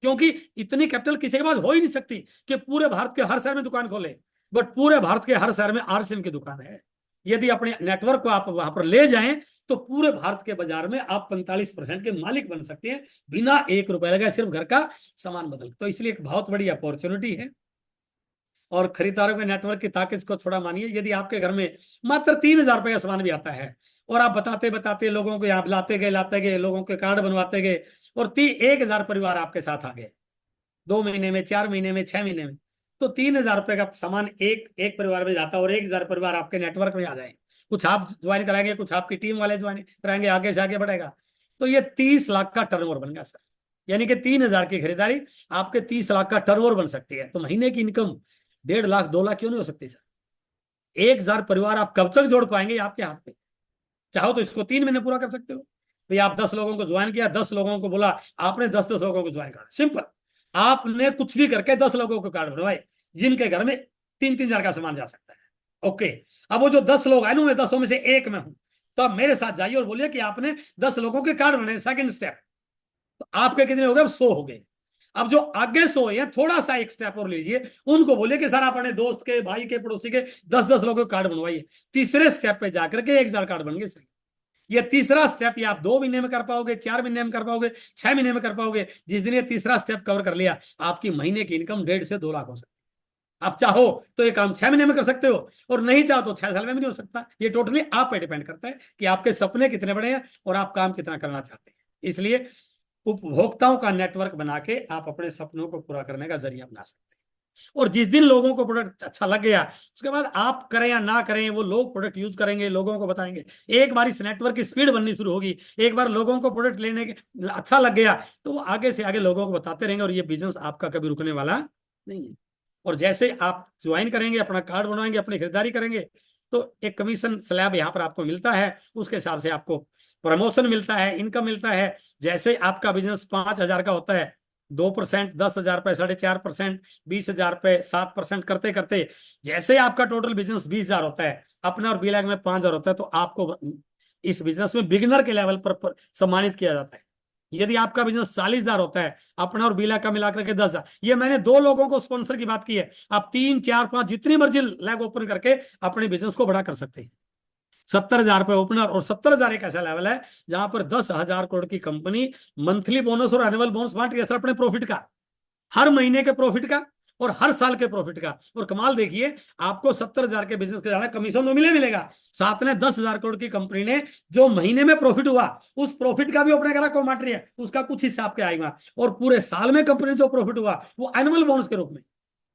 क्योंकि इतनी कैपिटल किसी के पास हो ही नहीं सकती कि पूरे भारत के हर शहर में दुकान खोले। बट पूरे भारत के हर शहर में आरसीएम की दुकान है। यदि अपने नेटवर्क को आप वहां पर ले जाएं तो पूरे भारत के बाजार में आप 45% के मालिक बन सकते हैं, बिना 1 रुपए लगा, सिर्फ घर का सामान बदल। तो इसलिए एक बहुत बड़ी अपॉर्चुनिटी है। और खरीदारों के नेटवर्क की ताकत को थोड़ा मानिए, यदि आपके घर में मात्र 3,000 रुपए का सामान भी आता है और आप बताते बताते लोगों को यहाँ लाते गए, लोगों के कार्ड बनवाते गए, और 1,000 परिवार आपके साथ आ गए 2 महीने में, 4 महीने में, 6 महीने में, तो 3,000 रुपए का सामान एक एक परिवार में जाता है, और 1,000 परिवार आपके नेटवर्क में आ जाए। कुछ आप ज्वाइन कराएंगे, कुछ आपकी टीम वाले ज्वाइन कराएंगे, आगे से आगे बढ़ेगा, तो ये 30 लाख का टर्नओवर बन गया सर। यानी कि 3,000 की खरीदारी आपके 30 लाख का टर्नओवर बन सकती है। तो महीने की इनकम 1.5 लाख 2 लाख क्यों नहीं हो सकती सर? 1,000 परिवार आप कब तक जोड़ पाएंगे? आपके हाथ में। चाहो तो इसको 3 महीने पूरा कर सकते हो। भाई आप 10 लोगों को ज्वाइन किया, 10 लोगों को बोला, आपने 10-10 लोगों को ज्वाइन करा, सिंपल। आपने कुछ भी करके 10 लोगों को कार्ड बनवाए जिनके घर में 3-3 हजार का सामान जा सकता है। ओके, अब वो जो 10 लोग आए ना, मैं 10 में से एक में हूं, तो आप मेरे साथ जाइए और बोलिए कि आपने 10 लोगों के कार्ड बनाए। सेकंड स्टेप, तो आपके कितने हो गए? अब 100 हो गए। अब जो आगे 100 है, थोड़ा सा एक स्टेप और लीजिए, उनको बोलिए कि सर आप अपने दोस्त के, भाई के, पड़ोसी के 10-10 लोगों के कार्ड बनवाइए। तीसरे स्टेप पे जाकर के 1,000 कार्ड बन गए सर। ये तीसरा स्टेप ये आप 2 महीने में कर पाओगे, 4 महीने में कर पाओगे, 6 महीने में कर पाओगे। जिस दिन ये तीसरा स्टेप कवर कर लिया, आपकी महीने की इनकम 1.5 से 2 लाख हो सकती है। आप चाहो तो ये काम 6 महीने में कर सकते हो, और नहीं चाहो तो 6 साल में भी नहीं हो सकता। ये टोटली आप पे डिपेंड करता है कि आपके सपने कितने बड़े हैं और आप काम कितना करना चाहते हैं। इसलिए उपभोक्ताओं का नेटवर्क बना के आप अपने सपनों को पूरा करने का जरिया बना सकते हैं। और जिस दिन लोगों को प्रोडक्ट अच्छा लग गया, उसके बाद आप करें या ना करें, वो लोग प्रोडक्ट यूज करेंगे, लोगों को बताएंगे। एक बार इस नेटवर्क की स्पीड बननी शुरू होगी, एक बार लोगों को प्रोडक्ट लेने के अच्छा लग गया, तो वो आगे से आगे लोगों को बताते रहेंगे, और ये बिजनेस आपका कभी रुकने वाला नहीं है। और जैसे आप ज्वाइन करेंगे, अपना कार्ड बनवाएंगे, अपनी खरीदारी करेंगे, तो एक कमीशन स्लैब यहाँ पर आपको मिलता है, उसके हिसाब से आपको प्रमोशन मिलता है, इनकम मिलता है। जैसे आपका बिजनेस 5,000 का होता है, 2%, 10,000 पे 4.5%, 20,000 पे 7% करते करते, जैसे आपका टोटल बिजनेस 20,000 होता है, अपना और बीलैग में 5,000 होता है, तो आपको इस बिजनेस में बिगिनर के लेवल पर सम्मानित किया जाता है। यदि आपका बिजनेस 40,000 होता है, अपना और बीला का मिलाकर के 10,000, ये मैंने 2 लोगों को स्पॉन्सर की बात की है। आप 3, 4, 5 जितनी मर्जी लैग ओपन करके अपने बिजनेस को बड़ा कर सकते हैं। 70,000 रुपए ओपनर, और 70,000 एक ऐसा लेवल है जहां पर 10,000 करोड़ की कंपनी मंथली बोनस और एनुअल बोनस बांट रही है अपने प्रॉफिट का, हर महीने के प्रॉफिट का और हर साल के प्रॉफिट का। और कमाल देखिए, आपको 70,000 के बिजनेस के जाना कमीशन तो मिलेगा, साथ में 10,000 करोड़ की कंपनी ने जो महीने में प्रॉफिट हुआ, उस प्रॉफिट का भी अपने ग्राहक को बांट रही है, उसका कुछ हिस्सा आपके आएगा। और पूरे साल में कंपनी जो प्रॉफिट हुआ वो एनुअल बोनस के रूप में।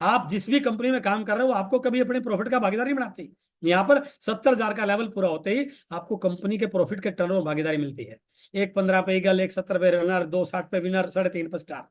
आप जिस भी कंपनी में काम कर रहे हो, आपको कभी अपने प्रॉफिट का भागीदार नहीं बनाती। यहाँ पर 70,000 का लेवल पूरा होते ही आपको कंपनी के प्रॉफिट के टर्नओवर भागीदारी मिलती है। एक 15 पे ईगल, एक 70 पे रनर, 260 पे विनर, 3.5 पे स्टार।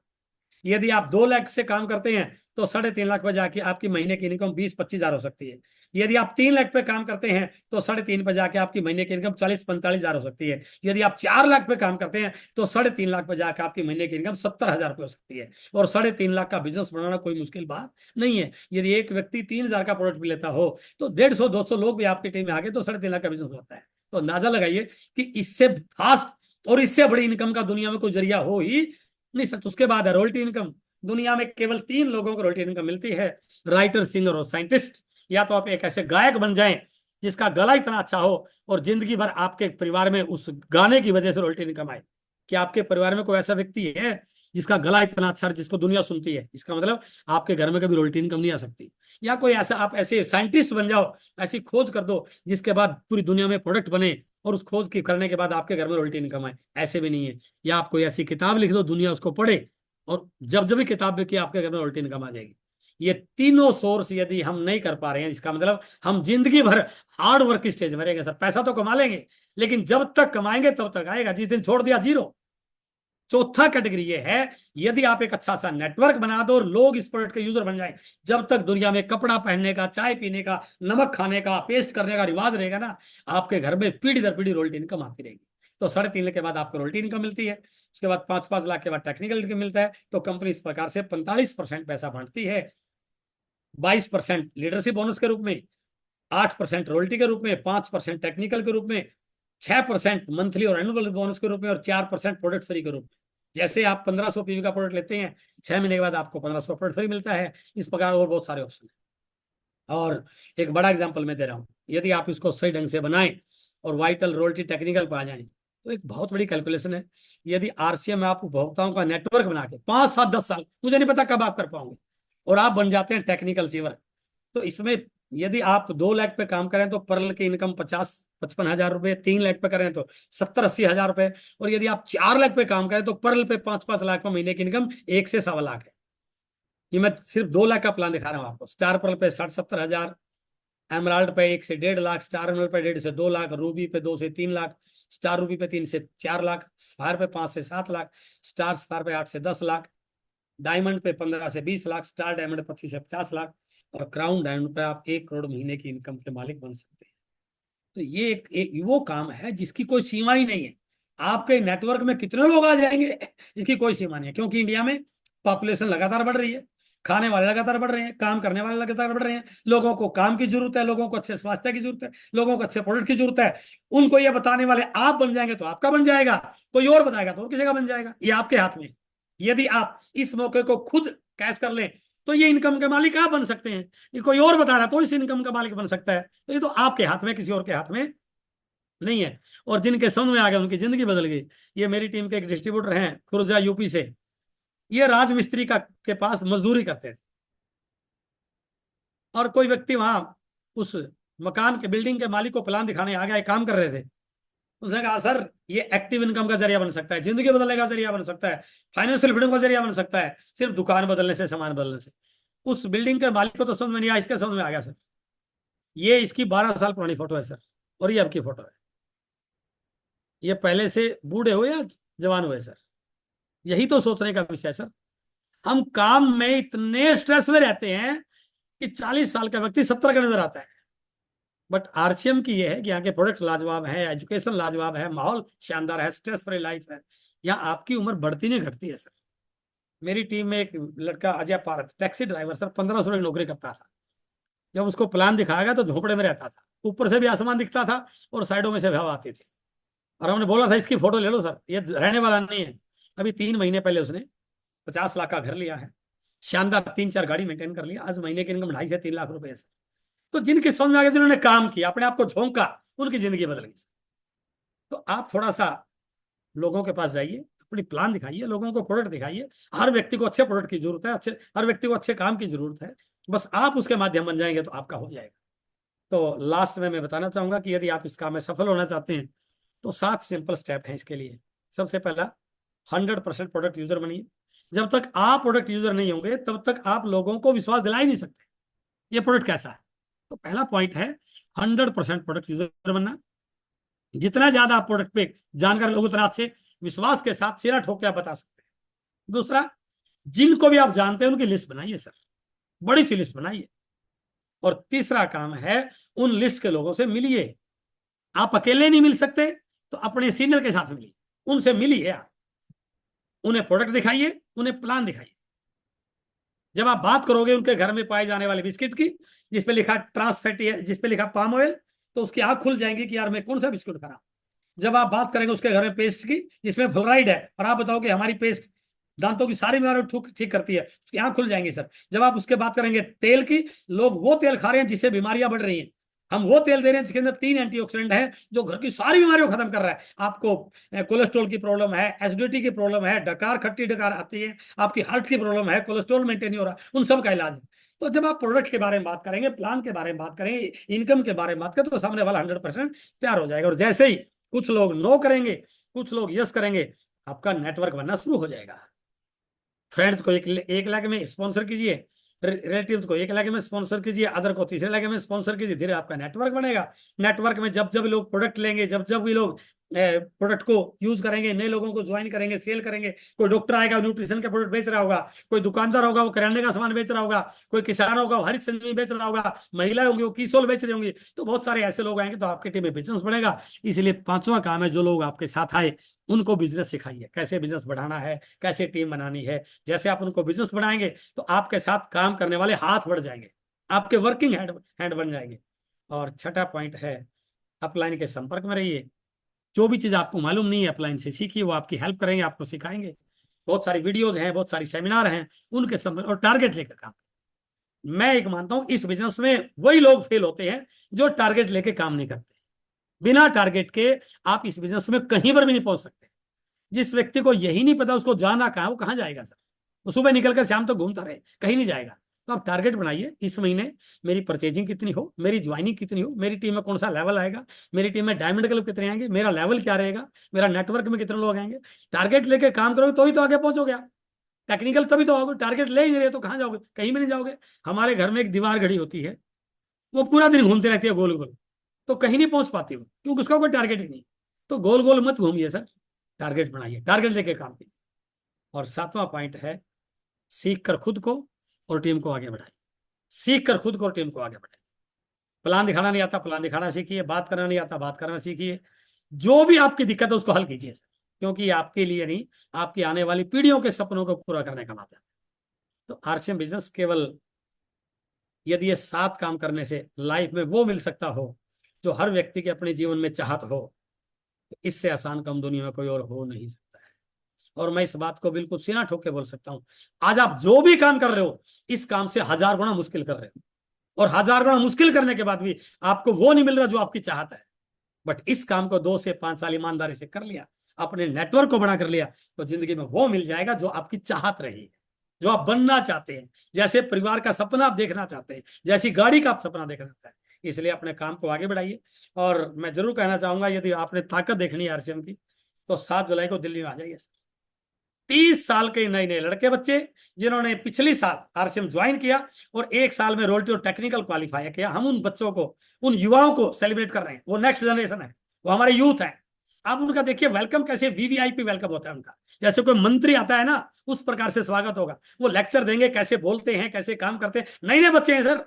यदि आप 2 लाख से काम करते हैं तो 3.5 लाख पे जाके आपकी महीने की इनकम 20-25 हजार हो सकती है। यदि आप 3 लाख पे काम करते हैं तो 3.5 पे जाके आपकी महीने की इनकम 40-45 हजार हो सकती है। यदि आप 4 लाख पे काम करते हैं तो 3.5 लाख पे जाकर आपकी महीने की इनकम 70,000 पे हो सकती है। और 3.5 लाख का बिजनेस बनाना कोई मुश्किल बात नहीं है। यदि एक व्यक्ति 3,000 का प्रोडक्ट भी लेता हो तो 150-200 लोग भी आपकी टीम में आगे तो 3.5 लाख का बिजनेस होता है। तो अंदाजा लगाइए कि इससे फास्ट और इससे बड़ी इनकम का दुनिया में कोई जरिया हो ही नहीं सकता। उसके बाद है रॉयल्टी इनकम। दुनिया में केवल 3 लोगों को रॉयल्टी इनकम मिलती है, राइटर, सिंगर और साइंटिस्ट। या तो आप एक ऐसे गायक बन जाएं जिसका गला इतना अच्छा हो और जिंदगी भर आपके परिवार में उस गाने की वजह से रॉयल्टी इनकम आए। कि आपके परिवार में कोई ऐसा व्यक्ति है जिसका गला इतना अच्छा है, जिसको दुनिया सुनती है, इसका मतलब आपके घर में कभी रॉयल्टी इनकम नहीं आ सकती। या कोई ऐसा, आप ऐसे साइंटिस्ट बन जाओ, ऐसी खोज कर दो जिसके बाद पूरी दुनिया में प्रोडक्ट बने और उस खोज की करने के बाद आपके घर में रॉयल्टी इनकम आए, ऐसे भी नहीं है। या आप कोई ऐसी किताब लिख दो, दुनिया उसको पढ़े, और जब जब भी किताब की आपके घर में रॉयल्टी इनकम आ जाएगी। ये तीनों सोर्स यदि हम नहीं कर पा रहे हैं, इसका मतलब हम जिंदगी भर हार्ड वर्क स्टेज में रहेंगे सर। पैसा तो कमा लेंगे, लेकिन जब तक कमाएंगे तब तक आएगा, जिस दिन छोड़ दिया जीरो। चौथा कैटेगरी ये है, यदि आप एक अच्छा सा नेटवर्क बना दो और लोग इस प्रोडक्ट के यूजर बन जाए, जब तक दुनिया में कपड़ा पहनने का, चाय पीने का, नमक खाने का, पेस्ट करने का रिवाज रहेगा ना, आपके घर में पीढ़ी दर पीढ़ी रॉयल्टी इनकम आती रहेगी। तो 3.5 लाख के बाद आपको रॉयल्टी इनकम मिलती है, उसके बाद 5-5 लाख के बाद टेक्निकल इनकम मिलता है। तो कंपनी इस प्रकार से 45% पैसा बांटती है, 22% लीडरशिप बोनस के रूप में, 8% रॉयल्टी के रूप में, 5% टेक्निकल के रूप में, 6% मंथली और एनुअल बोनस के रूप में, और 4% प्रोडक्ट फ्री के रूप में। जैसे आप 1500 पीवी का प्रोडक्ट लेते हैं, 6 महीने के बाद आपको 1500 प्रोडक्ट फ्री मिलता है। इस प्रकार और बहुत सारे ऑप्शन है। और एक बड़ा एग्जांपल मैं दे रहा हूं, यदि आप इसको सही ढंग से बनाएं और वाइटल रॉयल्टी टेक्निकल पर आ जाएं, तो एक बहुत बड़ी कैलकुलेशन है। यदि आरसीएम में आप उपभोक्ताओं का नेटवर्क बना के 5 7 10 साल, मुझे नहीं पता कब आप कर पाओगे, और आप बन जाते हैं टेक्निकल सीवर, तो इसमें यदि आप 2 लाख पे काम करें तो परल की इनकम 50-55 हजार रुपए, 3 लाख पे करें तो 70-80 हजार रुपए, और यदि आप 4 लाख पे काम करें तो परल पे 5-5 लाख पे महीने की इनकम 1 से 1.25 लाख है। ये मैं सिर्फ 2 लाख का प्लान दिखा रहा हूँ आपको। स्टार परल पे 60-70 हजार, एमराल्ड पे 1 से 1.5 लाख, स्टार एमराल्ड पे 1.5 से 2 लाख, रूबी पे 2 से 3 लाख, स्टार रूबी पे 3 से 4 लाख, स्फायर पे 5 से 7 लाख, स्टार स्फायर पे 8 से 10 लाख, डायमंड पे 15 से 20 लाख, स्टार डायमंड 25 से 50 लाख, और क्राउन डायमंड पे आप 1 करोड़ महीने की इनकम के मालिक बन सकते हैं। तो ये एक वो काम है जिसकी कोई सीमा ही नहीं है। आपके नेटवर्क में कितने लोग आ जाएंगे इसकी कोई सीमा नहीं है, क्योंकि इंडिया में पॉपुलेशन लगातार बढ़ रही है, खाने वाले लगातार बढ़ रहे हैं, काम करने वाले लगातार बढ़ रहे हैं, लोगों को काम की जरूरत है, लोगों को अच्छे स्वास्थ्य की जरूरत है, लोगों को अच्छे प्रोडक्ट की जरूरत है। उनको ये बताने वाले आप बन जाएंगे तो आपका बन जाएगा, कोई और बताएगा तो और किसी का बन जाएगा। ये आपके हाथ में। यदि आप इस मौके को खुद कैश कर लें तो ये इनकम के मालिक आप बन सकते हैं। ये कोई और बता रहा तो इस इनकम का मालिक बन सकता है। तो ये तो आपके हाथ में, किसी और के हाथ में नहीं है। और जिनके समझ में आ गया उनकी जिंदगी बदल गई। ये मेरी टीम के एक डिस्ट्रीब्यूटर हैं खुर्जा यूपी से, ये राजमिस्त्री का के पास मजदूरी करते थे, और कोई व्यक्ति वहां उस मकान के बिल्डिंग के मालिक को प्लान दिखाने आ गया, काम कर रहे थे। उसने कहा सर ये एक्टिव इनकम का जरिया बन सकता है, जिंदगी बदलने का जरिया बन सकता है, फाइनेंशियल फ्रीडम का जरिया बन सकता है, सिर्फ दुकान बदलने से, सामान बदलने से। उस बिल्डिंग के मालिक को तो समझ में नहीं आया, इसके समझ में आ गया सर। ये इसकी 12 साल पुरानी फोटो है सर, और ये अब की फोटो है। ये पहले से बूढ़े हुए या जवान हुए सर? यही तो सोचने का विषय है सर। हम काम में इतने स्ट्रेस में रहते हैं कि 40 साल का व्यक्ति 70 का नजर आता है। बट आरसीएम की ये है कि यहाँ के प्रोडक्ट लाजवाब है, एजुकेशन लाजवाब है, माहौल शानदार है, स्ट्रेस फ्री लाइफ है। यहाँ आपकी उम्र बढ़ती नहीं घटती है सर। मेरी टीम में एक लड़का अजय पारत, टैक्सी ड्राइवर सर, 1500 की नौकरी करता था। जब उसको प्लान दिखाया गया तो झोपड़े में रहता था, ऊपर से भी आसमान दिखता था और साइडों में से हवा आती थी। और हमने बोला था इसकी फोटो ले लो सर, ये रहने वाला नहीं है। अभी 3 महीने पहले उसने 50 लाख का घर लिया है, शानदार 3-4 गाड़ी मेंटेन कर लिया, आज महीने की इनकम 2.5 से 3 लाख रुपए है सर। तो जिनकी समझ में आ गया, जिन्होंने काम किया, अपने आप को झोंका, उनकी जिंदगी बदल गई। तो आप थोड़ा सा लोगों के पास जाइए, अपनी प्लान दिखाइए, लोगों को प्रोडक्ट दिखाइए। हर व्यक्ति को अच्छे प्रोडक्ट की जरूरत है, अच्छे, हर व्यक्ति को अच्छे काम की जरूरत है। बस आप उसके माध्यम बन जाएंगे तो आपका हो जाएगा। तो लास्ट में मैं बताना चाहूंगा कि यदि आप इस काम में सफल होना चाहते हैं तो 7 सिंपल स्टेप हैं इसके लिए। सबसे पहला, 100% प्रोडक्ट यूजर बनिए। जब तक आप प्रोडक्ट यूजर नहीं होंगे तब तक आप लोगों को विश्वास दिला ही नहीं सकते ये प्रोडक्ट कैसा है। तो पहला पॉइंट है 100% प्रोडक्ट यूजर बनना। जितना ज्यादा आप प्रोडक्ट पे जानकार लोग, उतना अच्छे विश्वास के साथ चेहरा ठोक के आप बता सकते हैं। दूसरा, जिनको भी आप जानते हैं उनकी लिस्ट बनाइए सर, बड़ी सी लिस्ट बनाइए। और तीसरा काम है, उन लिस्ट के लोगों से मिलिए। आप अकेले नहीं मिल सकते तो अपने सीनियर के साथ मिलिए, उनसे मिलिए आप, उन्हें प्रोडक्ट दिखाइए, उन्हें प्लान दिखाइए। जब आप बात करोगे उनके घर में पाए जाने वाले बिस्किट की, जिसपे लिखा ट्रांस फैटी है, जिसपे लिखा पाम ऑयल, तो उसकी आंख खुल जाएंगी कि यार मैं कौन सा बिस्कुट खा रहा हूं। जब आप बात करेंगे उसके घर में पेस्ट की जिसमें फ्लोराइड है, और आप बताओगे हमारी पेस्ट दांतों की सारी बीमारियों ठीक करती है, उसकी आंख खुल जाएंगी सर। जब आप उसके बात करेंगे तेल की, लोग वो तेल खा रहे हैं जिससे बीमारियां बढ़ रही हैं, हम वो तेल दे रहे हैं जिसके अंदर 3 एंटीऑक्सीडेंट है जो घर की सारी बीमारियों को खत्म कर रहा है। आपको कोलेस्ट्रॉल की प्रॉब्लम है, एसिडिटी की प्रॉब्लम है, डकार खट्टी डकार आती है, आपकी हार्ट की प्रॉब्लम है, कोलेस्ट्रॉल मेंटेन नहीं हो रहा, उन सब का इलाज है। तो जब आप प्रोडक्ट के बारे में बात करेंगे, प्लान के बारे में बात करेंगे, इनकम के बारे में बात करें, तो सामने वाला 100% तैयार हो जाएगा। और जैसे ही कुछ लोग नो करेंगे, कुछ लोग यस करेंगे, आपका नेटवर्क बनना शुरू हो जाएगा। फ्रेंड्स को 1 लाख में स्पॉन्सर कीजिए, रिलेटिव्स को एक इलाके में स्पॉन्सर कीजिए, अदर को तीसरे इलाके में स्पॉन्सर कीजिए, धीरे आपका नेटवर्क बनेगा। नेटवर्क में जब जब लोग प्रोडक्ट लेंगे, जब जब भी लोग प्रोडक्ट को यूज करेंगे, नए लोगों को ज्वाइन करेंगे, सेल करेंगे, कोई डॉक्टर आएगा न्यूट्रिशन के प्रोडक्ट बेच रहा होगा, कोई दुकानदार होगा वो किराने का सामान बेच रहा होगा, कोई किसान होगा वो हरित संजीवनी बेच रहा होगा, महिलाएं होंगी वो कीसोल बेच रही होंगी, तो बहुत सारे ऐसे लोग आएंगे, तो आपकी टीम में बिजनेस बढ़ेगा। इसलिए पांचवा काम है, जो लोग आपके साथ आए उनको बिजनेस सिखाइए, कैसे बिजनेस बढ़ाना है, कैसे टीम बनानी है। जैसे आप उनको बिजनेस बढ़ाएंगे तो आपके साथ काम करने वाले हाथ बढ़ जाएंगे, आपके वर्किंग हैंड हैंड बन जाएंगे। और छठा पॉइंट है, अपलाइन के संपर्क में रहिए। जो भी चीज आपको मालूम नहीं है अपलाइन से सीखिए, वो आपकी हेल्प करेंगे, आपको सिखाएंगे। बहुत सारी वीडियोज हैं, बहुत सारी सेमिनार हैं, उनके संपर्क और टारगेट लेकर काम। मैं एक मानता हूं इस बिजनेस में वही लोग फेल होते हैं जो टारगेट लेके काम नहीं करते। बिना टारगेट के आप इस बिजनेस में कहीं पर भी नहीं पहुंच सकते। जिस व्यक्ति को यही नहीं पता उसको जाना कहाँ, वो कहाँ जाएगा सर? वो सुबह निकलकर शाम तक घूमता रहे, कहीं नहीं जाएगा। तो आप टारगेट बनाइए, इस महीने मेरी परचेजिंग कितनी हो, मेरी ज्वाइनिंग कितनी हो, मेरी टीम में कौन सा लेवल आएगा, मेरी टीम में डायमंड क्लब कितने आएंगे, मेरा लेवल क्या रहेगा, मेरा नेटवर्क में कितने लोग आएंगे। टारगेट लेके काम करोगे तो ही तो आगे पहुंचोगे आप। टेक्निकल तभी तो आओगे, टारगेट ले ही नहीं रहे तो कहाँ जाओगे? कहीं भी नहीं जाओगे। हमारे घर में एक दीवार घड़ी होती है, वो पूरा दिन घूमती रहती है गोल गोल, तो कहीं नहीं पहुंच पाती वो, क्योंकि उसका कोई टारगेट ही नहीं। तो गोल गोल मत घूमिए सर, टारगेट बनाइए, टारगेट लेके काम कीजिए। और सातवां पॉइंट है, सीख कर खुद को और टीम को आगे बढ़ाइए। सीख कर खुद को और टीम को आगे बढ़ाइए। प्लान दिखाना नहीं आता, प्लान दिखाना सीखिए। बात करना नहीं आता, बात करना सीखिए। जो भी आपकी दिक्कत है उसको हल कीजिए सर, क्योंकि ये आपके लिए नहीं, आपकी आने वाली पीढ़ियों के सपनों को पूरा करने का नाता है। तो आरसीएम बिजनेस केवल, यदि ये 7 काम करने से लाइफ में वो मिल सकता हो जो हर व्यक्ति के अपने जीवन में चाहत हो, तो इससे आसान काम दुनिया में कोई और हो नहीं सकता है। और मैं इस बात को बिल्कुल सीना ठोक के बोल सकता हूं, आज आप जो भी काम कर रहे हो, इस काम से 1000 गुना मुश्किल कर रहे हो, और 1000 गुना मुश्किल करने के बाद भी आपको वो नहीं मिल रहा जो आपकी चाहत है। बट इस काम को 2 से 5 साल ईमानदारी से कर लिया, अपने नेटवर्क को बना कर लिया, तो जिंदगी में वो मिल जाएगा जो आपकी चाहत रही है, जो आप बनना चाहते हैं, जैसे परिवार का सपना आप देखना चाहते हैं, जैसी गाड़ी का आप सपना देखना चाहते हैं। इसलिए अपने काम को आगे बढ़ाइए। और मैं जरूर कहना चाहूंगा, यदि आपने ताकत देखनी है आरसीएम की, तो 7 जुलाई को दिल्ली में आ जाइए। 30 साल के नए नए लड़के बच्चे जिन्होंने पिछली साल आरसीएम ज्वाइन किया और 1 साल में रोल्टी और टेक्निकल क्वालिफाई किया, हम उन बच्चों को, उन युवाओं को सेलिब्रेट कर रहे हैं। वो नेक्स्ट जनरेशन है, वो हमारे यूथ है। अब उनका देखिए वेलकम कैसे वीवीआईपी वेलकम होता है उनका, जैसे कोई मंत्री आता है ना, उस प्रकार से स्वागत होगा। वो लेक्चर देंगे कैसे बोलते हैं, कैसे काम करते हैं। नए नए बच्चे हैं सर,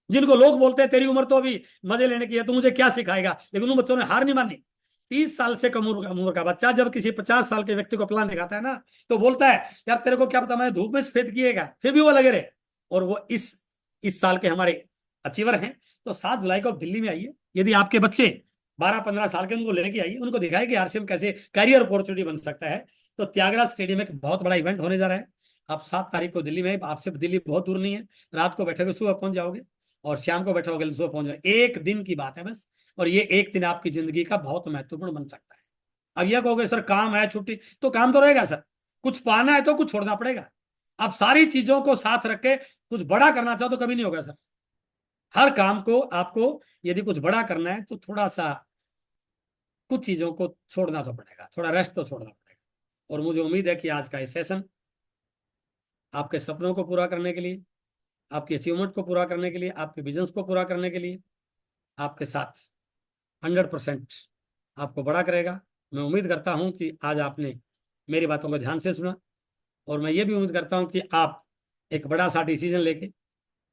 जिनको लोग बोलते हैं तेरी उम्र तो अभी मजे लेने की है, तू मुझे क्या सिखाएगा, लेकिन उन बच्चों ने हार नहीं मानी। 30 साल से कम उम्र का बच्चा जब किसी 50 साल के व्यक्ति को प्लान दिखाता है ना, तो बोलता है यार तेरे को क्या पता मैंने धूप में सफेद किएगा, फिर भी वो लगे रहे। और वो इस साल के हमारे अचीवर हैं। तो 7 जुलाई को आप दिल्ली में आइए। यदि आपके बच्चे 12-15 साल के, उनको लेके आइए, उनको दिखाए कि आरसीएम कैसे करियर अपॉर्चुनिटी बन सकता है। तो त्यागराज स्टेडियम में एक बहुत बड़ा इवेंट होने जा रहा है। आप 7 तारीख को दिल्ली में, आपसे दिल्ली बहुत दूर नहीं है, रात को बैठोगे सुबह पहुंच जाओगे, और शाम को बैठोगे सुबह पहुंच जाओगे। एक दिन की बात है बस, और ये एक दिन आपकी जिंदगी का बहुत महत्वपूर्ण बन सकता है। अब यह कहोगे सर काम है, छुट्टी, तो काम तो रहेगा सर, कुछ पाना है तो कुछ छोड़ना पड़ेगा। आप सारी चीजों को साथ रख के कुछ बड़ा करना चाहो तो कभी नहीं होगा सर। हर काम को आपको यदि कुछ बड़ा करना है तो थोड़ा सा कुछ चीजों को छोड़ना तो पड़ेगा, थोड़ा रेस्ट तो छोड़ना पड़ेगा। और मुझे उम्मीद है कि आज का ये सेशन आपके सपनों को पूरा करने के लिए, आपकी अचीवमेंट को पूरा करने के लिए, आपके बिजनेस को पूरा करने के लिए आपके साथ 100% आपको बड़ा करेगा। मैं उम्मीद करता हूं कि आज आपने मेरी बातों को ध्यान से सुना, और मैं ये भी उम्मीद करता हूं कि आप एक बड़ा सा डिसीजन लेके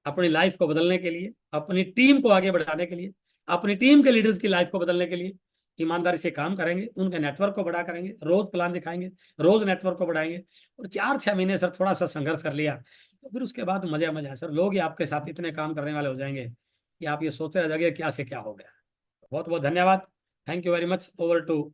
अपनी लाइफ को बदलने के लिए, अपनी टीम को आगे बढ़ाने के लिए, अपनी टीम के लीडर्स की लाइफ को बदलने के लिए ईमानदारी से काम करेंगे, उनके नेटवर्क को बड़ा करेंगे, रोज प्लान दिखाएंगे, रोज नेटवर्क को बढ़ाएंगे। और 4-6 महीने सर थोड़ा सा संघर्ष कर लिया तो फिर उसके बाद मजा मजा है सर। लोग ही आपके साथ इतने काम करने वाले हो जाएंगे कि आप ये सोचते रह जाएंगे क्या से क्या हो गया। बहुत बहुत धन्यवाद। Thank you very much. Over to